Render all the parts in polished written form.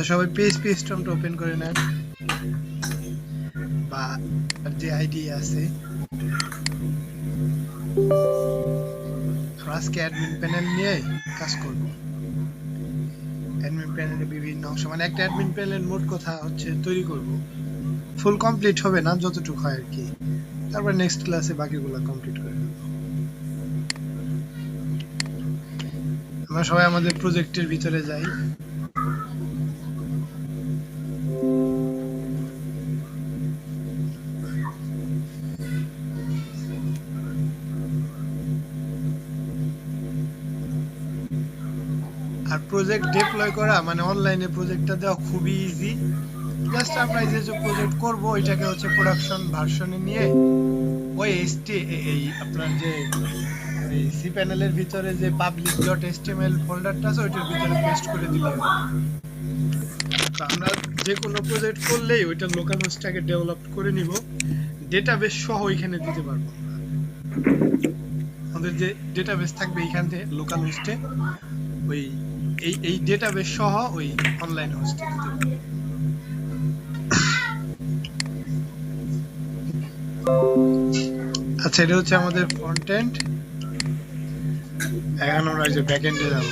আচ্ছা সবাই PHP স্ট্রমটা open করে নেন বা যে আইডি আছে। আজকে অ্যাডমিন প্যানেল নিয়ে কাজ করব। অ্যাডমিন প্যানেলের বিভিন্ন অংশ, মানে একটা অ্যাডমিন প্যানেলের মোট কথা হচ্ছে তৈরি করব। ফুল কমপ্লিট হবে না, যতটুকু হয় আর কি। তারপর নেক্সট ক্লাসে বাকিগুলো কমপ্লিট করে নেব। আমরা সবাই আমাদের প্রজেক্টের ভিতরে যাই। আর প্রজেক্ট ডিপ্লয় করা মানে অনলাইনে প্রজেক্টটা দেওয়া খুবই ইজি। জাস্ট আমরা এই যে প্রজেক্ট করব এটাকে হচ্ছে প্রোডাকশন ভার্সনে নিয়ে ওই এই আপনার যে এই সি প্যানেলের ভিতরে যে public.html ফোল্ডারটা আছে ওইটার ভিতরে পেস্ট করে দিলে হবে। তো আমরা যে কোনো প্রজেক্ট করলেই ওইটা লোকাল হোস্টটাকে ডেভেলপ করে নিব, ডেটাবেস সহ ওইখানে দিতে পারবো। আমাদের যে ডেটাবেস থাকবে এইখান থেকে লোকাল হোস্টে ওই এই ডেটাবেস সহ ওই অনলাইন হোস্টে দিতে পারবো। আচ্ছা এটা হচ্ছে আমাদের ফ্রন্ট এন্ড। এখন আমরা যে ব্যাক এন্ডে যাব।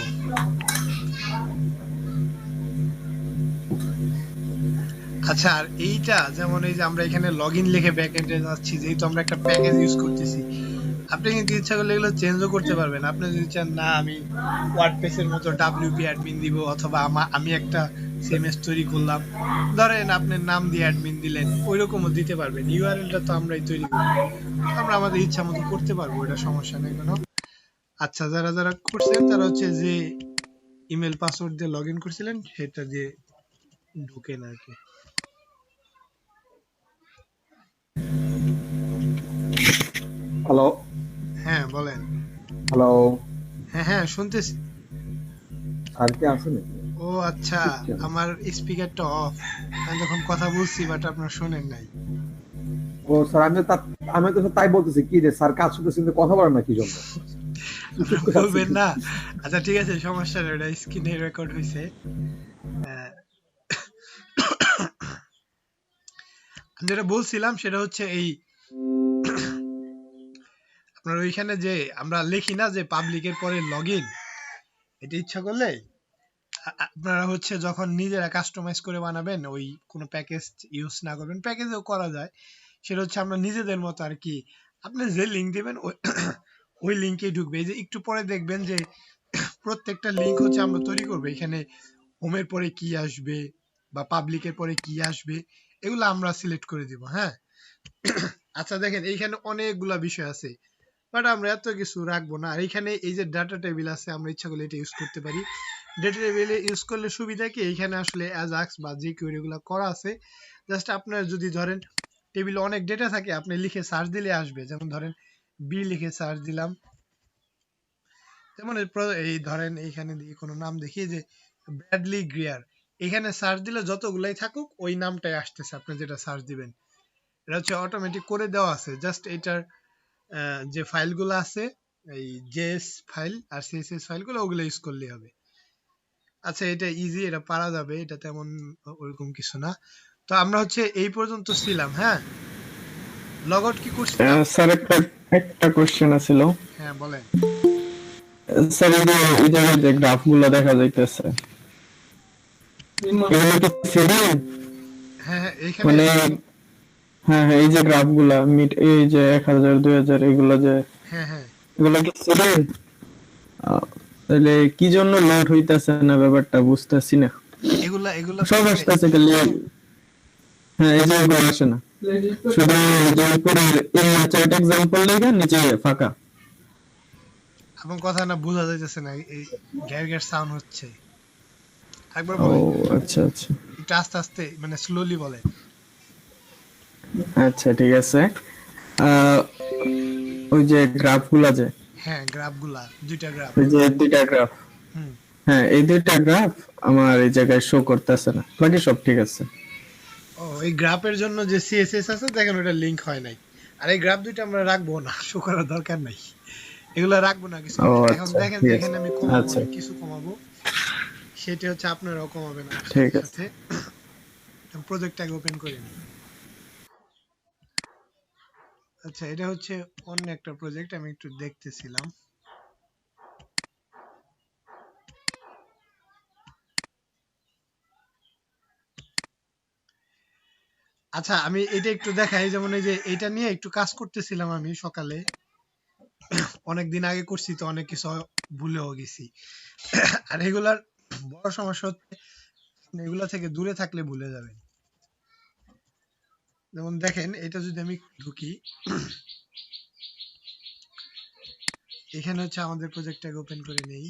আচ্ছা আর এইটা যেমন এই যে আমরা এখানে লগইন লিখে ব্যাক এন্ডে যাচ্ছি, যেহেতু আমরা একটা প্যাকেজ ইউজ করতেছি, আপনি কিন্তু ইচ্ছা করলে এগুলো চেঞ্জও করতে পারবেন। আপনি যদি চান না আমি ওয়ার্ডপ্রেসের মতো ডাব্লিউপি অ্যাডমিন দিব, অথবা আমি একটা সিএমএস তৈরি করলাম, ধরেন আপনি নাম দিয়ে অ্যাডমিন দিলেন, ওইরকমও দিতে পারবেন। ইউআরএলটা তো আমরাই তৈরি করি, আমরা আমাদের ইচ্ছা মতো করতে পারবো, এটা সমস্যা নেই কোনো। আচ্ছা যারা যারা করছেন তারা হচ্ছে যে ইমেল পাসওয়ার্ড দিয়ে লগইন করছিলেন সেটা দিয়ে ঢুকেন আর কি। হ্যালো হ্যাঁ বলেন। হ্যালো হ্যাঁ হ্যাঁ শুনতেছি। স্যার কি আছেন? ও আচ্ছা, আমার স্পিকারটা অফ, আমি যখন কথা বলছি বাট আপনারা শুনেন নাই। ও স্যার আমি তো তাই বলতেছি কি রে স্যার কাজ করতেছি কিন্তু কথা বলেন না কি জন্য? বলবেন না? আচ্ছা ঠিক আছে সমস্যা নেই, ওটা স্ক্রিনে রেকর্ড হয়েছে। আমি যেটা বলছিলাম সেটা হচ্ছে এই আপনার ওইখানে যে আমরা লিখি না যে পাবলিকের পরে লগইন, এটা ইচ্ছা করলে আপনারা হচ্ছে যখন নিজেরা কাস্টমাইজ করে বানাবেন, ওই কোনো প্যাকেজ ইউজ না করবেন, প্যাকেজও করা যায়, সেটা হচ্ছে আমরা নিজেদের মতো আর কি। আপনি যে লিঙ্ক দিবেন ওই লিঙ্কে ঢুকবে। এই যে একটু পরে দেখবেন যে প্রত্যেকটা লিঙ্ক হচ্ছে আমরা তৈরি করবো, এখানে হোমের পরে কি আসবে বা পাবলিকের পরে কি আসবে এগুলো আমরা সিলেক্ট করে দিব। হ্যাঁ আচ্ছা দেখেন এইখানে অনেকগুলা বিষয় আছে, বাট আমরা এত কিছু রাখবো না। আর এখানে এই যে ডাটা টেবিল আছে, আমরা ইচ্ছা করলে এটা ইউজ করতে পারি। ডাটা টেবিলে ইউজ করলে সুবিধা কি, এখানে আসলে অ্যাজাক্স বা যে কোয়েরি গুলো করা আছে, জাস্ট আপনার যদি ধরেন টেবিলে অনেক ডেটা থাকে, আপনি লিখে সার্চ দিলে আসবে। যেমন ধরেন বি লিখে সার্চ দিলাম, যেমন এই ধরেন এইখানে দিয়ে কোনো নাম দেখি যে ব্র্যাডলি গ্রিয়ার, এখানে সার্চ দিলে যতগুলাই থাকুক ওই নামটাই আসতেছে, আপনি যেটা সার্চ দিবেন। এটা হচ্ছে অটোমেটিক করে দেওয়া আছে, জাস্ট এটার যে ফাইলগুলো আছে এই জেএস ফাইল আর সিএসএস ফাইলগুলো ওগুলো ইউজ করলেই হবে। আচ্ছা এটা ইজি, এটা পারা যাবে, এটা তেমন ওরকম কিছু না। তো আমরা হচ্ছে এই পর্যন্ত ছিলাম। হ্যাঁ লগ আউট কি করছিলাম? স্যার একটা কোশ্চেন আছিল। হ্যাঁ বলেন। স্যার এই জায়গায় যে গ্রাফগুলো দেখা যাইতেছে এগুলো কি সিরিয়াল? হ্যাঁ হ্যাঁ এইখানে মানে হ্যাঁ হ্যাঁ এই যে গ্রাফগুলা মিট এই যে 1000 2000 এগুলো যে হ্যাঁ হ্যাঁ এগুলো কি সিরিয়াল? তাহলে কি জন্য লোড হইতাছে না ব্যাপারটা বুঝতাছি না। এগুলা এগুলা সব আসতেছে খালি হ্যাঁ এই যে এগুলো আসে না, শুধু যে উপরে চার্ট এক্সাম্পল লেখা নিচে ফাঁকা। আমার কথা না বোঝা যাইতেছে না, এই গ্যার গ্যার সাউন্ড হচ্ছে। একবার ও বলেন আচ্ছা আচ্ছা একটু আস্তে আস্তে, মানে স্লোলি বলেন। আচ্ছা ঠিক আছে। ওই যে গ্রাফগুলা যে হ্যাঁ গ্রাফগুলা দুইটা গ্রাফ। ওই যে দুইটা গ্রাফ, হুম হ্যাঁ এই দুইটা গ্রাফ আমার এই জায়গায় শো করতেছে না, বাকি সব ঠিক আছে। ও এই গ্রাফের জন্য যে সিএসএস আছে দেখেন ওটা লিংক হয় নাই। আর এই গ্রাফ দুইটা আমরা রাখবো না, শো করার দরকার নাই, এগুলা রাখবো না কিছু। ও এখন আচ্ছা দেখেন ঠিক যে আছে এখানে আমি কমাবো, আচ্ছা কিছু কমাবো, সেটা হচ্ছে আপনারাও কমাবেন আমার ঠিক আছে। সাথে। প্রজেক্টটাকে ওপেন করে নিই। আচ্ছা, এটা হচ্ছে অন্য একটা প্রজেক্ট, আমি একটু দেখতেছিলাম। আচ্ছা, আমি এটা একটু দেখাই। যেমন এই যে এটা নিয়ে একটু কাজ করতেছিলাম আমি সকালে, অনেকদিন আগে করছি তো অনেক কিছু ভুলেও গেছি। আর এগুলার বড় সমস্যা হচ্ছে আপনি এগুলা থেকে দূরে থাকলে ভুলে যাবেন। যেমন দেখেন, এটা যদি আমি ঢুকি, এখানে হচ্ছে আমাদের প্রজেক্টটাকে ওপেন করে নেই।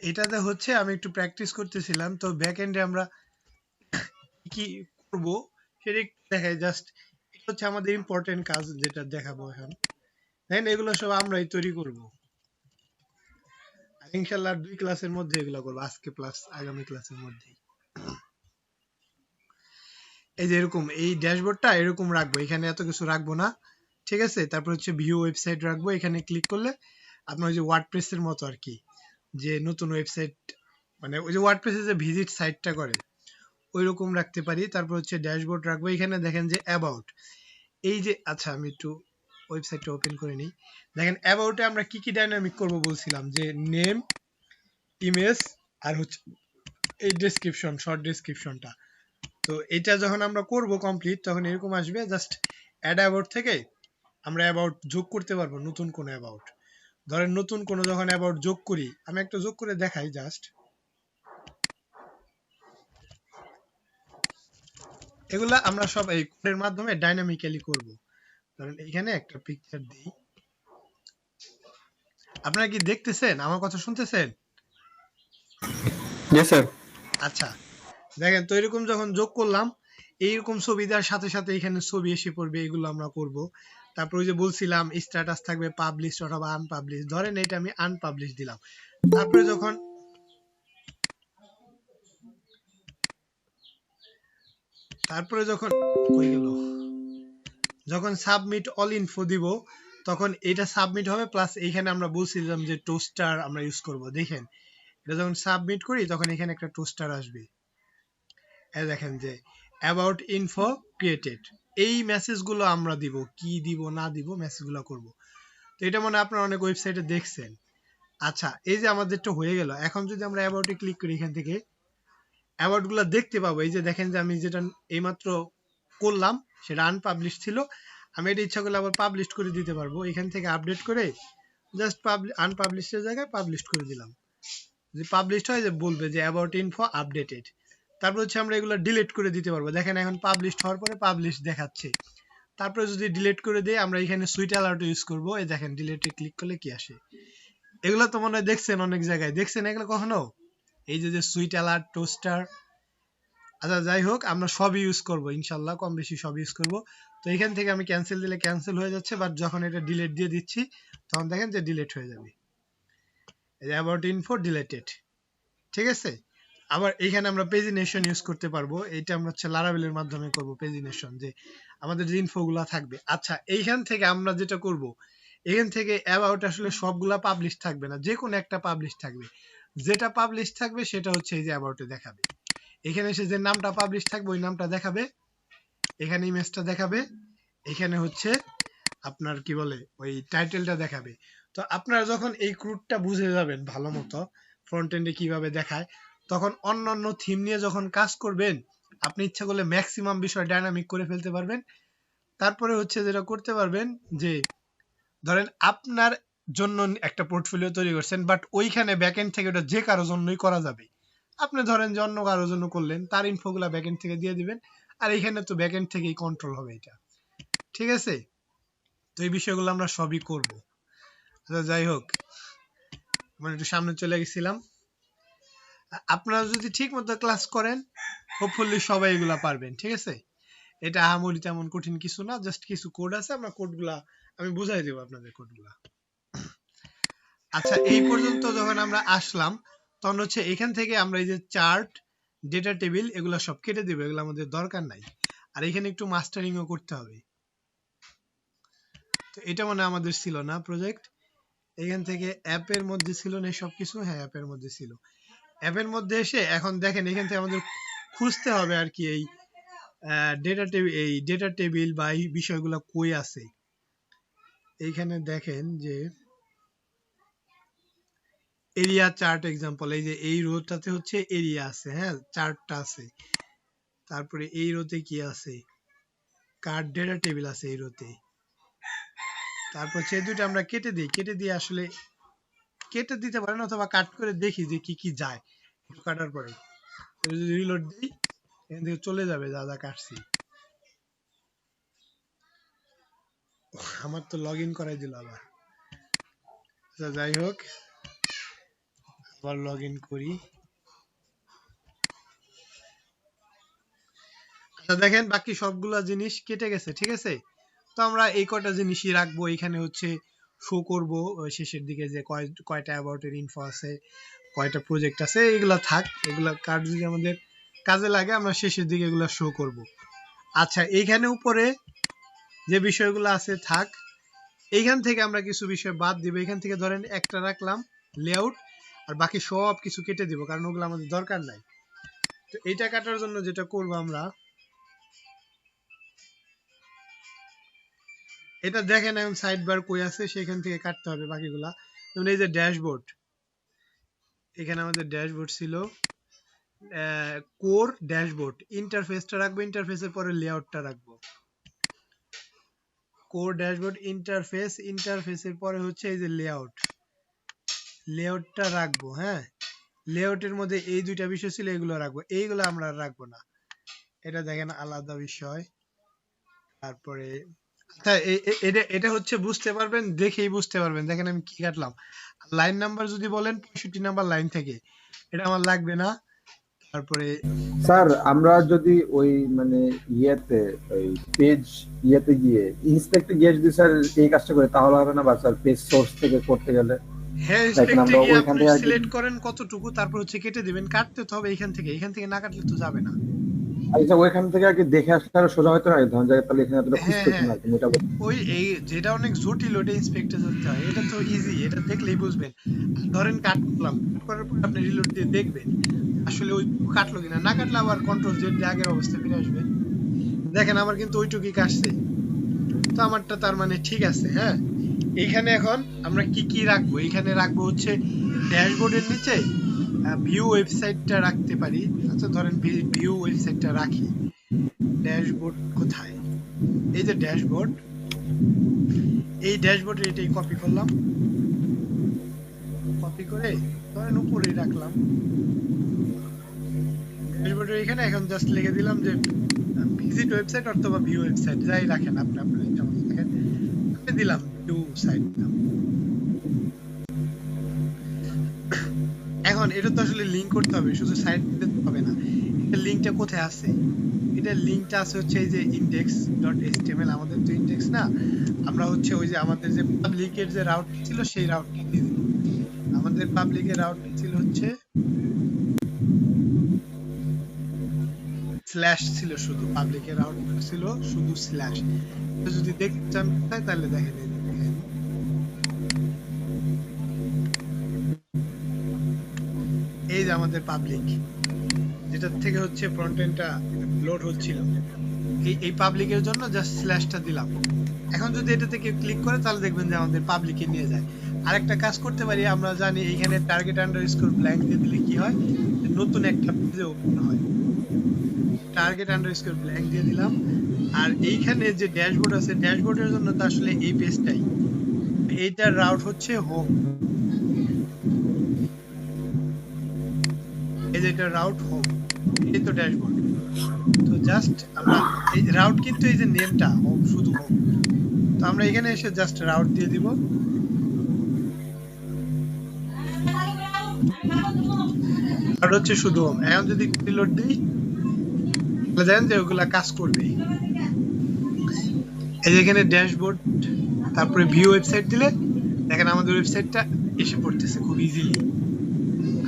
এটাতে হচ্ছে আমি একটু প্র্যাকটিস করতেছিলাম, তো ব্যাক এন্ডে আমরা কি করব সেটা একটু দেখাই জাস্ট। এটা হচ্ছে আমাদের ইম্পর্টেন্ট কাজ যেটা দেখাবো এখন। দেখেন, এগুলো সব আমরাই তৈরি করব। আর ইনশাল্লাহ 2 ক্লাসের মধ্যে এগুলো করবো, আজকে প্লাস আগামী ক্লাসের মধ্যে। এই যে এরকম এই ড্যাশবোর্ডটা এরকম রাখবো, এখানে এত কিছু রাখবো না, ঠিক আছে। তারপর হচ্ছে ভিউ ওয়েবসাইট রাখবো, এখানে ক্লিক করলে আপনার ওই যে ওয়ার্ডপ্রেস এর মতো আর কি, যে নতুন ওয়েবসাইট, মানে ওই যে ওয়ার্ডপ্রেসে যে ভিজিট সাইটটা করে ওই রকম রাখতে পারি। তারপর হচ্ছে ড্যাশবোর্ড রাখবো, এখানে দেখেন যে অ্যাবাউট, এই যে, আচ্ছা আমি একটু ওয়েবসাইটটা ওপেন করে নিই। দেখেন অ্যাবাউটে আমরা কি কি ডাইনামিক করব বলছিলাম, যে নেম, ইমেজ, আর হচ্ছে এই ডেসক্রিপশন, শর্ট ডেসক্রিপশনটা। তো এটা যখন আমরা করব কমপ্লিট, তখন এরকম আসবে। জাস্ট অ্যাড অ্যাবাউট থেকে আমরা অ্যাবাউট যোগ করতে পারবো, নতুন কোন অ্যাবাউট। ধরেন নতুন কোন যখন অ্যাবাউট যোগ করি, আমি একটা যোগ করে দেখাই জাস্ট। এগুলা আমরা সব এই কোডের মাধ্যমে ডাইনামিক্যালি করব। ধরেন এখানে একটা পিকচার দিই। আপনারা কি দেখতেছেন, আমার কথা শুনতেছেন? জি স্যার। আচ্ছা, দেখেন তো এরকম যখন যোগ করলাম, এইরকম ছবি দেওয়ার সাথে সাথে এখানে ছবি এসে পড়বে, এগুলো আমরা করব। তারপর ওই যে বলছিলাম স্ট্যাটাস থাকবে পাবলিশ অথবা আনপাবলিশ, ধরেন এটা আমি আনপাবলিশ দিলাম। তারপরে যখন কই গেল, যখন সাবমিট অল ইনফো দিব, তখন এটা সাবমিট হবে। প্লাস এইখানে আমরা বলছিলাম যে টোস্টার আমরা ইউজ করব। দেখেন এটা যখন সাবমিট করি, তখন এখানে একটা টোস্টার আসবে। এই দেখেন যে অ্যাবাউট ইনফো ক্রিয়েটেড, এই মেসেজগুলো আমরা দিব, কি দিব না দিব মেসেজগুলো করব। তো এটা মনে হয় আপনারা অনেক ওয়েবসাইটে দেখছেন। আচ্ছা, এই যে আমাদেরটা হয়ে গেল। এখন যদি আমরা অ্যাবাউটে ক্লিক করি, এখান থেকে অ্যাবাউট গুলো দেখতে পাবো। এই যে দেখেন যে আমি যেটা এইমাত্র করলাম সেটা আনপাবলিশ ছিল, আমি এটা ইচ্ছা করলে আবার পাবলিশ করে দিতে পারবো। এখান থেকে আপডেট করে জাস্ট আনপাবলিশের জায়গায় পাবলিশ করে দিলাম। যে পাবলিশড হয়, যে বলবে যে অ্যাবাউট ইনফো আপডেটেড। তারপর হচ্ছে আমরা এগুলো ডিলিট করে দিতে পারবো। দেখেন এখন পাবলিশড হওয়ার পরে পাবলিশ দেখাচ্ছে। তারপরে যদি ডিলিট করে দিই, আমরা এখানে সুইট অ্যালার্ট ইউজ করবো। এই দেখেন ডিলিটে ক্লিক করলে কি আসে। এগুলো তো মনে হয় দেখছেন, অনেক জায়গায় দেখছেন এগুলো কখনো, এই যে সুইট অ্যালার্ট, টোস্টার। আচ্ছা যাই হোক, আমরা সব ইউজ করব ইনশাল্লাহ, কম বেশি সব ইউজ করব। তো এখান থেকে আমি ক্যান্সেল দিলে ক্যান্সেল হয়ে যাচ্ছে, বাট যখন এটা ডিলিট দিয়ে দিচ্ছি, তখন দেখেন যে ডিলিট হয়ে যাবে। অ্যাবাউট ইনফো ডিলেটেড, ঠিক আছে। আবার এখানে আমরা পেজিনেশন ইউজ করতে পারবো। এটা আমরা হচ্ছে লারাভেলের মাধ্যমে করব পেজিনেশন, যে আমাদের যে ইনফোগুলা থাকবে। আচ্ছা, এইখান থেকে আমরা যেটা করব, এখান থেকে অ্যাবাউট আসলে সবগুলা পাবলিশ থাকবে না, যে কোনো একটা পাবলিশ থাকবে। যেটা পাবলিশ থাকবে সেটা হচ্ছে এই যে অ্যাবাউটে দেখাবে। এখানে এসে যে নামটা পাবলিশ থাকবে ওই নামটা দেখাবে, এখানে ইমেজটা দেখাবে, এখানে হচ্ছে আপনার কি বলে ওই টাইটেলটা দেখাবে। তো আপনারা যখন এই ক্রুডটা বুঝে যাবেন ভালো মতো, ফ্রন্ট এন্ডে কিভাবে দেখায়, তখন অন্যান্য থিম নিয়ে যখন কাজ করবেন, আপনি ইচ্ছা করলে ম্যাক্সিমাম বিষয় ডাইনামিক করে ফেলতে পারবেন। তারপরে হচ্ছে যেটা করতে পারবেন, যে ধরেন আপনার জন্য একটা পোর্টফোলিও তৈরি করছেন, বাট ওইখানে ব্যাকএন্ড থেকে ওটা যে কারোর জন্যই করা যাবে। আপনি ধরেন যে অন্য কারোর জন্য করলেন, তার ইনফোগুলা ব্যাকএন্ড থেকে দিয়ে দিবেন, আর এখানে তো ব্যাকএন্ড থেকেই কন্ট্রোল হবে এটা, ঠিক আছে। তো এই বিষয়গুলো আমরা সবই করব। আচ্ছা যাই হোক, মানে একটু সামনে চলে গেছিলাম। আপনারা যদি ঠিক মতো ক্লাস করেন, হোপফুলি সবাই এগুলা পারবেন, ঠিক আছে। এটা আহামরি তেমন কঠিন কিছু না, জাস্ট কিছু কোড আছে, আমরা কোডগুলা আমি বুঝাই দেবো আপনাদের কোডগুলা। আচ্ছা, এই পর্যন্ত যখন আমরা আসলাম তখন হচ্ছে এখান থেকে আমরা এই যে চার্ট, ডেটা টেবিল এগুলা সব কেটে দেবো, এগুলো আমাদের দরকার নাই। আর এখানে একটু মাস্টারিংও করতে হবে। তো এটা মানে আমাদের ছিল না প্রজেক্ট। এখান থেকে অ্যাপের মধ্যে ছিল না সবকিছু, হ্যাঁ অ্যাপের মধ্যে ছিল। অ্যাপের মধ্যে এসে এখন দেখেন এখান থেকে আমাদের খুঁজতে হবে আর কি এই ডেটা টেবিল বা এই বিষয়গুলো কই আছে। এইখানে দেখেন যে এরিয়া চার্ট এক্সাম্পল, এই যে এই রোটাতে হচ্ছে এরিয়া আছে, হ্যাঁ চার্টটা আছে। তারপরে এই রোতে কি আছে, কার্ড ডেটা টেবিল আছে এই রোতে। তারপর সেই দুটো আমরা কেটে দিই, কেটে দিয়ে আসলে কেটে দিতে পারেন অথবা কাট করে দেখি যে কি কি যায়। কাটার পরে যদি রিলোড দিই এখান থেকে চলে যাবে যা যা কাটছি। আমার তো লগ ইন করাই দিল আবার। আচ্ছা যাই হোক, আবার লগ ইন করি। আচ্ছা দেখেন বাকি সবগুলা জিনিস কেটে গেছে, ঠিক আছে। তো আমরা এই কয়টা জিনিসই রাখবো। এখানে হচ্ছে শো করব শেষের দিকে যে কয়টা অ্যাবাউটের ইনফো আছে, কয়টা প্রজেক্ট আছে, এগুলা থাক। এগুলা কার্ড যদি আমাদের কাজে লাগে আমরা শেষের দিকে এগুলা শো করব। আচ্ছা এইখানে উপরে যে বিষয়গুলো আছে থাক, এইখান থেকে আমরা কিছু বিষয় বাদ দিব। এখান থেকে ধরেন একটা রাখলাম লেআউট, আর বাকি সব কিছু কেটে দিব, কারণ ওগুলো আমাদের দরকার নাই। তো এইটা কাটার জন্য যেটা করব আমরা, এটা দেখেন এখন সাইড বার কই আছে সেখান থেকে কাটতে হবে বাকিগুলা। যেমন এই যে ড্যাশবোর্ড, এখানে আমাদের ড্যাশবোর্ড ছিল, কোর ড্যাশবোর্ড, ইন্টারফেসটা রাখবো, ইন্টারফেসের পরে লেআউটটা রাখবো। কোর ড্যাশবোর্ড ইন্টারফেস, ইন্টারফেসের পরে হচ্ছে এই যে লেআউট, লেআউটটা রাখবো। হ্যাঁ লেআউটের মধ্যে এই দুইটা বিষয় ছিল, এগুলো রাখবো, এইগুলো আমরা রাখবো না। এটা দেখেন আলাদা বিষয়। তারপরে আচ্ছা এটা হচ্ছে বুঝতে পারবেন, দেখেই বুঝতে পারবেন। দেখেন আমি কি কাটলাম, লাইন নাম্বার যদি বলেন 65 নাম্বার লাইন থেকে, এটা আমার লাগবে না। তারপরে স্যার আমরা যদি ওই মানে ইয়েতে ওই পেজ ইয়েতে গিয়ে ইন্সপেক্টে গিয়ে যদি স্যার এই কাজটা করে তাহলে হবে না? বা স্যার পেজ সোর্স থেকে করতে গেলে হ্যাঁ দেখেন আমরা ওইখান থেকে সিলেক্ট করেন কতটুকু, তারপর হচ্ছে কেটে দিবেন। কাটতে তো হবে এখান থেকে না কাটলে তো যাবে না। আচ্ছা ওইখান থেকে আগে দেখে আসলে আরো সোজা হয়তো না, ধরুন জায়গায় তাহলে এখানে এতটা হ্যাঁ খুঁজতে না, হ্যাঁ, কিন্তু এটা ওই এই যেটা অনেক জটিল ওটা ইন্সপেক্টে করতে হয়, এটা তো ইজি, এটা দেখলেই বুঝবেন। ধরেন কাট করলাম, কাট করার পর আপনি রিলোড দিয়ে দেখবেন আসলে ওই কাটলো কিনা। না কাটলে আবার কন্ট্রোল জেড দিয়ে আগের অবস্থায় ফিরে আসবে। দেখেন আমার কিন্তু ওইটুকুই কাটছে, তো আমারটা তার মানে ঠিক আছে। হ্যাঁ এইখানে এখন আমরা কি কি রাখবো, এইখানে রাখবো হচ্ছে ড্যাশবোর্ডের নিচে ভিউ ওয়েবসাইটটা রাখতে পারি। আচ্ছা ধরেন ভিউ ওয়েবসাইটটা রাখি। ড্যাশবোর্ড কোথায়, এই যে ড্যাশবোর্ড, এই ড্যাশবোর্ডে এটাই কপি করলাম, কপি করে ধরেন উপরে রাখলাম ড্যাশবোর্ডের এখানে। এখন জাস্ট লিখে দিলাম যে ভিজিট ওয়েবসাইট অথবা ভিউ ওয়েবসাইট, যাই রাখেন আপনি আপনার ইচ্ছা মতো দেখেন। আমি দিলাম ভিউ সাইট দিলাম। এখন এটা তো আসলে লিংক করতে হবে, শুধু সাইট দিতে হবে না। এটা লিংকটা কোথায় আছে, এটা লিংকটা আছে হচ্ছে এই যে index.html। আমাদের তো ইনডেক্স না, আমরা হচ্ছে ওই যে আমাদের যে পাবলিকের যে রাউট ছিল সেই রাউটটা দিয়ে দিলাম। আমাদের পাবলিকের রাউট ছিল হচ্ছে স্ল্যাশ ছিল, শুধু পাবলিকের রাউট ছিল শুধু স্ল্যাশ। যদি দেখতে চান কোথায় তাহলে দেখেন এই যে আমাদের পাবলিক, যেটা থেকে হচ্ছে ফ্রন্ট এন্ডটা লোড হচ্ছিল, এই পাবলিকের জন্য জাস্ট স্ল্যাশটা দিলাম। এখন যদি এটা থেকে ক্লিক করে তাহলে দেখবেন যে আমাদের পাবলিকে নিয়ে যায়। আরেকটা কাজ করতে পারি, আমরা জানি এইখানে টার্গেট আন্ডারস্কোর ব্ল্যাঙ্ক দিয়ে দিলে কি হয়, নতুন একটা পেজে ওপেন হয়। টার্গেট আন্ডারস্কোর ব্ল্যাঙ্ক দিয়ে দিলাম। আর এইখানে যে ড্যাশবোর্ড আছে, ড্যাশবোর্ডের জন্য তো আসলে এই পেজটাই, এইটার রাউট হচ্ছে হোম, এই যে এটা রাউট হোম, এই তো ড্যাশবোর্ড। তো জাস্ট আমরা এই রাউট কিন্তু এই যে নেমটা হোম, শুধু হোম, তো আমরা এখানে এসে জাস্ট রাউট দিয়ে দিব। আর হচ্ছে শুধু হোম। এখন যদি রিলোড দিই তাহলে দেখেন যে ওগুলা কাজ করবে। এই যে এখানে ড্যাশবোর্ড, তারপরে ভিউ ওয়েবসাইট দিলে দেখেন আমাদের ওয়েবসাইটটা এসে পড়তেছে খুব ইজিলি।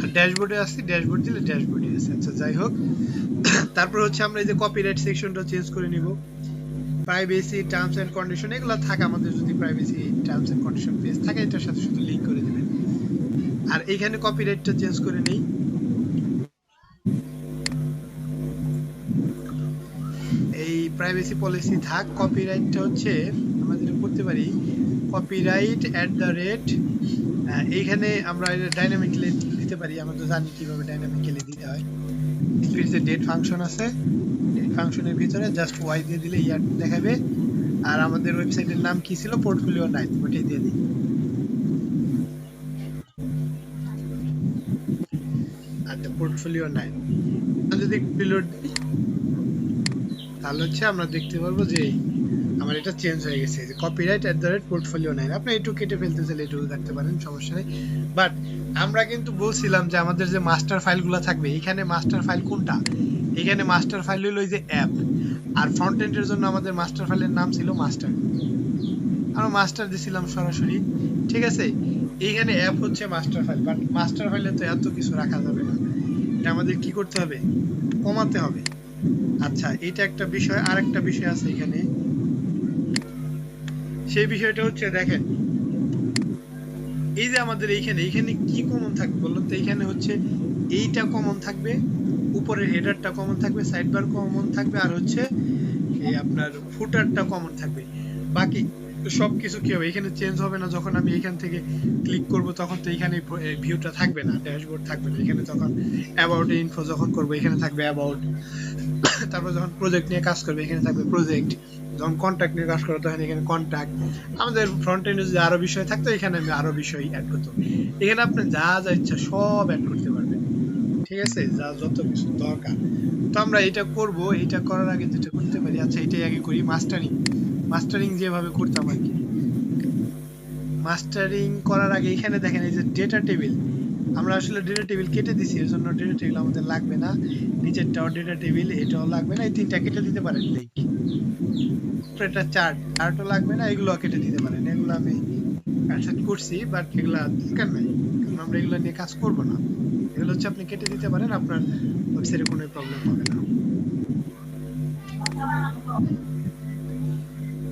আর ড্যাশবোর্ডে আসছি, ড্যাশবোর্ড দিলে ড্যাশবোর্ডে আছে। আচ্ছা যাই হোক, তারপর হচ্ছে আমরা এই যে কপিরাইট সেকশনটা চেঞ্জ করে নিব। প্রাইভেসি টার্মস এন্ড কন্ডিশন এগুলো থাকে আমাদের, যদি privacy terms and condition page থাকে এটার সাথে শুধু লিংক করে দিবেন। আর এইখানে কপিরাইটটা চেঞ্জ করে নেই। এই প্রাইভেসি পলিসি থাক, কপিরাইটটা হচ্ছে আমরা যেটা করতে পারি কপিরাইট @ এইখানে আমরা ডাইনামিক্যালি দিতে পারি। আমরা তো জানি কিভাবে ডাইনামিক্যালি দিতে হয়। যে ডেট ফাংশন আছে, ডেট ফাংশনের ভিতরে জাস্ট ওয়াই দিয়ে দিলে ইয়ার দেখাবে। আর আমাদের ওয়েবসাইটের নাম কি ছিল, পোর্টফোলিও 9, ওটাই দিয়ে দিই। আচ্ছা পোর্টফোলিও 9 যদি রিলোড দিই তাহলে হচ্ছে আমরা দেখতে পারবো যে আমার এটা চেঞ্জ হয়ে গেছে, যে কপিরাইট @ পোর্টফোলিও 9। আপনি একটু কেটে ফেলতে চাইলে এটুকু রাখতে পারেন, সমস্যা নেই। বাট আমরা কিন্তু বলছিলাম যে আমাদের যে মাস্টার ফাইলগুলো থাকবে, এখানে মাস্টার ফাইল কোনটা, এখানে মাস্টার ফাইল হলো এই যে অ্যাপ। আর ফ্রন্ট এন্ডের জন্য আমাদের মাস্টার ফাইলের নাম ছিল মাস্টার, আমরা মাস্টার দিছিলাম সরাসরি, ঠিক আছে। এইখানে অ্যাপ হচ্ছে মাস্টার ফাইল, বাট মাস্টার ফাইলে তো এত কিছু রাখা যাবে না, এটা আমাদের কি করতে হবে, কমাতে হবে। আচ্ছা এটা একটা বিষয়, আর একটা বিষয় আছে এখানে, সেই বিষয়টা হচ্ছে দেখেন এই যে আমাদের এইখানে কি কমন থাকবে বলুন তো। এইখানে হচ্ছে এইটা কমন থাকবে, উপরের হেডারটা কমন থাকবে, সাইড বার কমন থাকবে, আর হচ্ছে এই আপনার ফুটারটা কমন থাকবে। বাকি সবকিছু কি হবে, এখানে চেঞ্জ হবে না। যখন আমি এখান থেকে ক্লিক করব তখন তো এখানে ভিউটা থাকবে না, ড্যাশবোর্ড থাকবে না। এখানে তখন অ্যাবাউট ইনফো যখন করব এখানে থাকবে অ্যাবাউট। তারপর যখন প্রজেক্ট নিয়ে কাজ করবে এখানে থাকবে প্রজেক্ট, যখন কন্ট্যাক্ট নিয়ে কাজ করবো তখন এখানে কন্ট্যাক্ট। আমাদের ফ্রন্ট এন্ডে যদি আরো বিষয় থাকতো এখানে আমি আরো বিষয় অ্যাড করতাম। এখানে আপনি যা যা ইচ্ছা সব অ্যাড করতে পারবেন, ঠিক আছে, যা যত কিছু দরকার। তো আমরা এটা করব, এটা করার আগে যেটা করতে পারি, আচ্ছা এটাই আগে করি, মাস্টারিং যেভাবে করতাম আর কি। মাস্টারিং করার আগে এখানে দেখেন এই যে ডেটা টেবিল, আমরা আসলে ডেটা টেবিল কেটে দিছি, এর জন্য ডেটা টেবিল আমাদের লাগবে না। নিচেরটাও ডেটা টেবিল, এটাও লাগবে না, এই তিনটা কেটে দিতে পারেন। লিংক এটা চার্টও লাগবে না, এগুলো কেটে দিতে পারেন। এগুলো আমি অ্যাডসেট করছি, বাট এগুলো দরকার নাই, কারণ আমরা এগুলো নিয়ে কাজ করব না। এগুলো হচ্ছে আপনি কেটে দিতে পারেন, আপনার ওয়েবসাইটে কোনো প্রবলেম হবে না।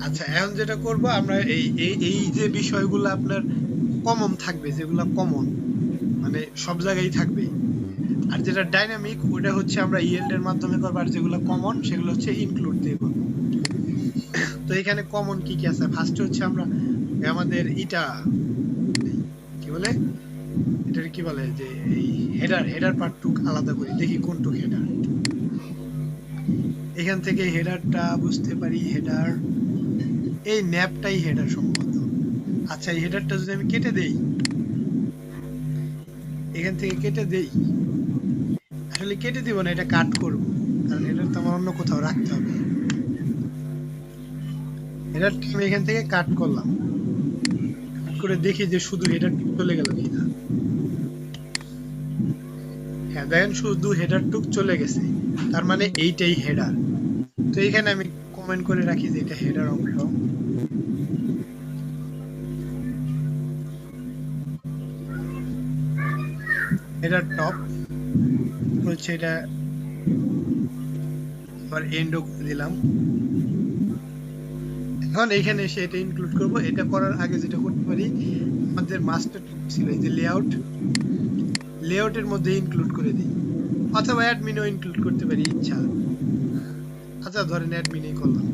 আচ্ছা এখন যেটা করব আমরা এই যে বিষয়গুলো আপনার কমন থাকবে, যেগুলো কমন মানে সব জায়গায় থাকবে, আর যেটা ডাইনামিক ওটা হচ্ছে আমরা ইএলডি এর মাধ্যমে করব, আর যেগুলো কমন সেগুলো হচ্ছে ইনক্লুড দিয়ে করব। তো এখানে কমন কি কি আছে, ফার্স্ট হচ্ছে আমরা আমাদের এটা কি বলে, এটার কি বলে, যে এই হেডার পার্টটুক আলাদা করি, দেখি কোনটুক হেডার। এখান থেকে হেডারটা বুঝতে পারি, হেডার এই ন্যাপটাই হেডার সম্ভবত। আচ্ছা এই হেডারটা যদি আমি কেটে দেই, এখান থেকে কেটে দেই, আসলে কেটে দিব না, এটা কাট করব, কারণ হেডার তো আমার অন্য কোথাও রাখতে হবে। হেডারটা আমি এখান থেকে কাট করলাম, কাট করে দেখি যে শুধু হেডার চলে গেল কিনা। হ্যাঁ দেখেন শুধু হেডার টুক চলে গেছে, তার মানে এইটাই হেডার। তো এখানে আমি কমেন্ট করে রাখি যে এটা হেডার অংশ। হেডার টপ হচ্ছে এটা, আবার এন্ডও করে দিলাম। এখন এখানে এসে এটা ইনক্লুড করব। এটা করার আগে যেটা করতে পারি, আমাদের মাস্টার ছিল এই যে লেআউটের মধ্যে ইনক্লুড করে দিই, অথবা অ্যাডমিনও ইনক্লুড করতে পারি ইচ্ছা। আচ্ছা ধরেন অ্যাডমিনই করলাম।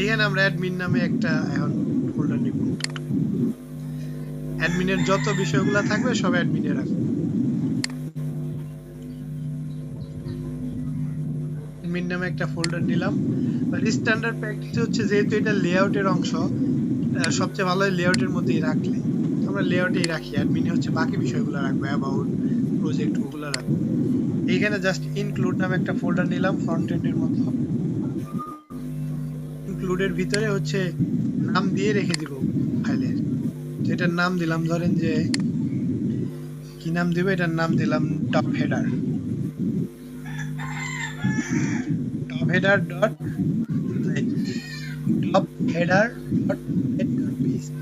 এখানে আমরা অ্যাডমিন নামে একটা এখন ফোল্ডার নিব, অ্যাডমিনের যত বিষয়গুলো থাকবে সব অ্যাডমিনে রাখবো। অ্যাডমিন নামে একটা ফোল্ডার নিলাম। স্ট্যান্ডার্ড প্র্যাকটিস হচ্ছে যেহেতু এটা লেআউটের অংশ, সবচেয়ে ভালো হয় লেআউটের মধ্যেই রাখলে। আমরা লেআউটেই রাখি, অ্যাডমিনে হচ্ছে বাকি বিষয়গুলো রাখবো, অ্যাবাউট প্রজেক্ট ওগুলো রাখবো। এইখানে জাস্ট ইনক্লুড নামে একটা ফোল্ডার নিলাম ফ্রন্ট এন্ডের মতো। ইনক্লুডের ভিতরে হচ্ছে নাম দিয়ে রেখে দিব ফাইলের, এটার নাম দিলাম, ধরেন যে কি নাম দিব, এটার নাম দিলাম top header dot top header dot head dot PHP.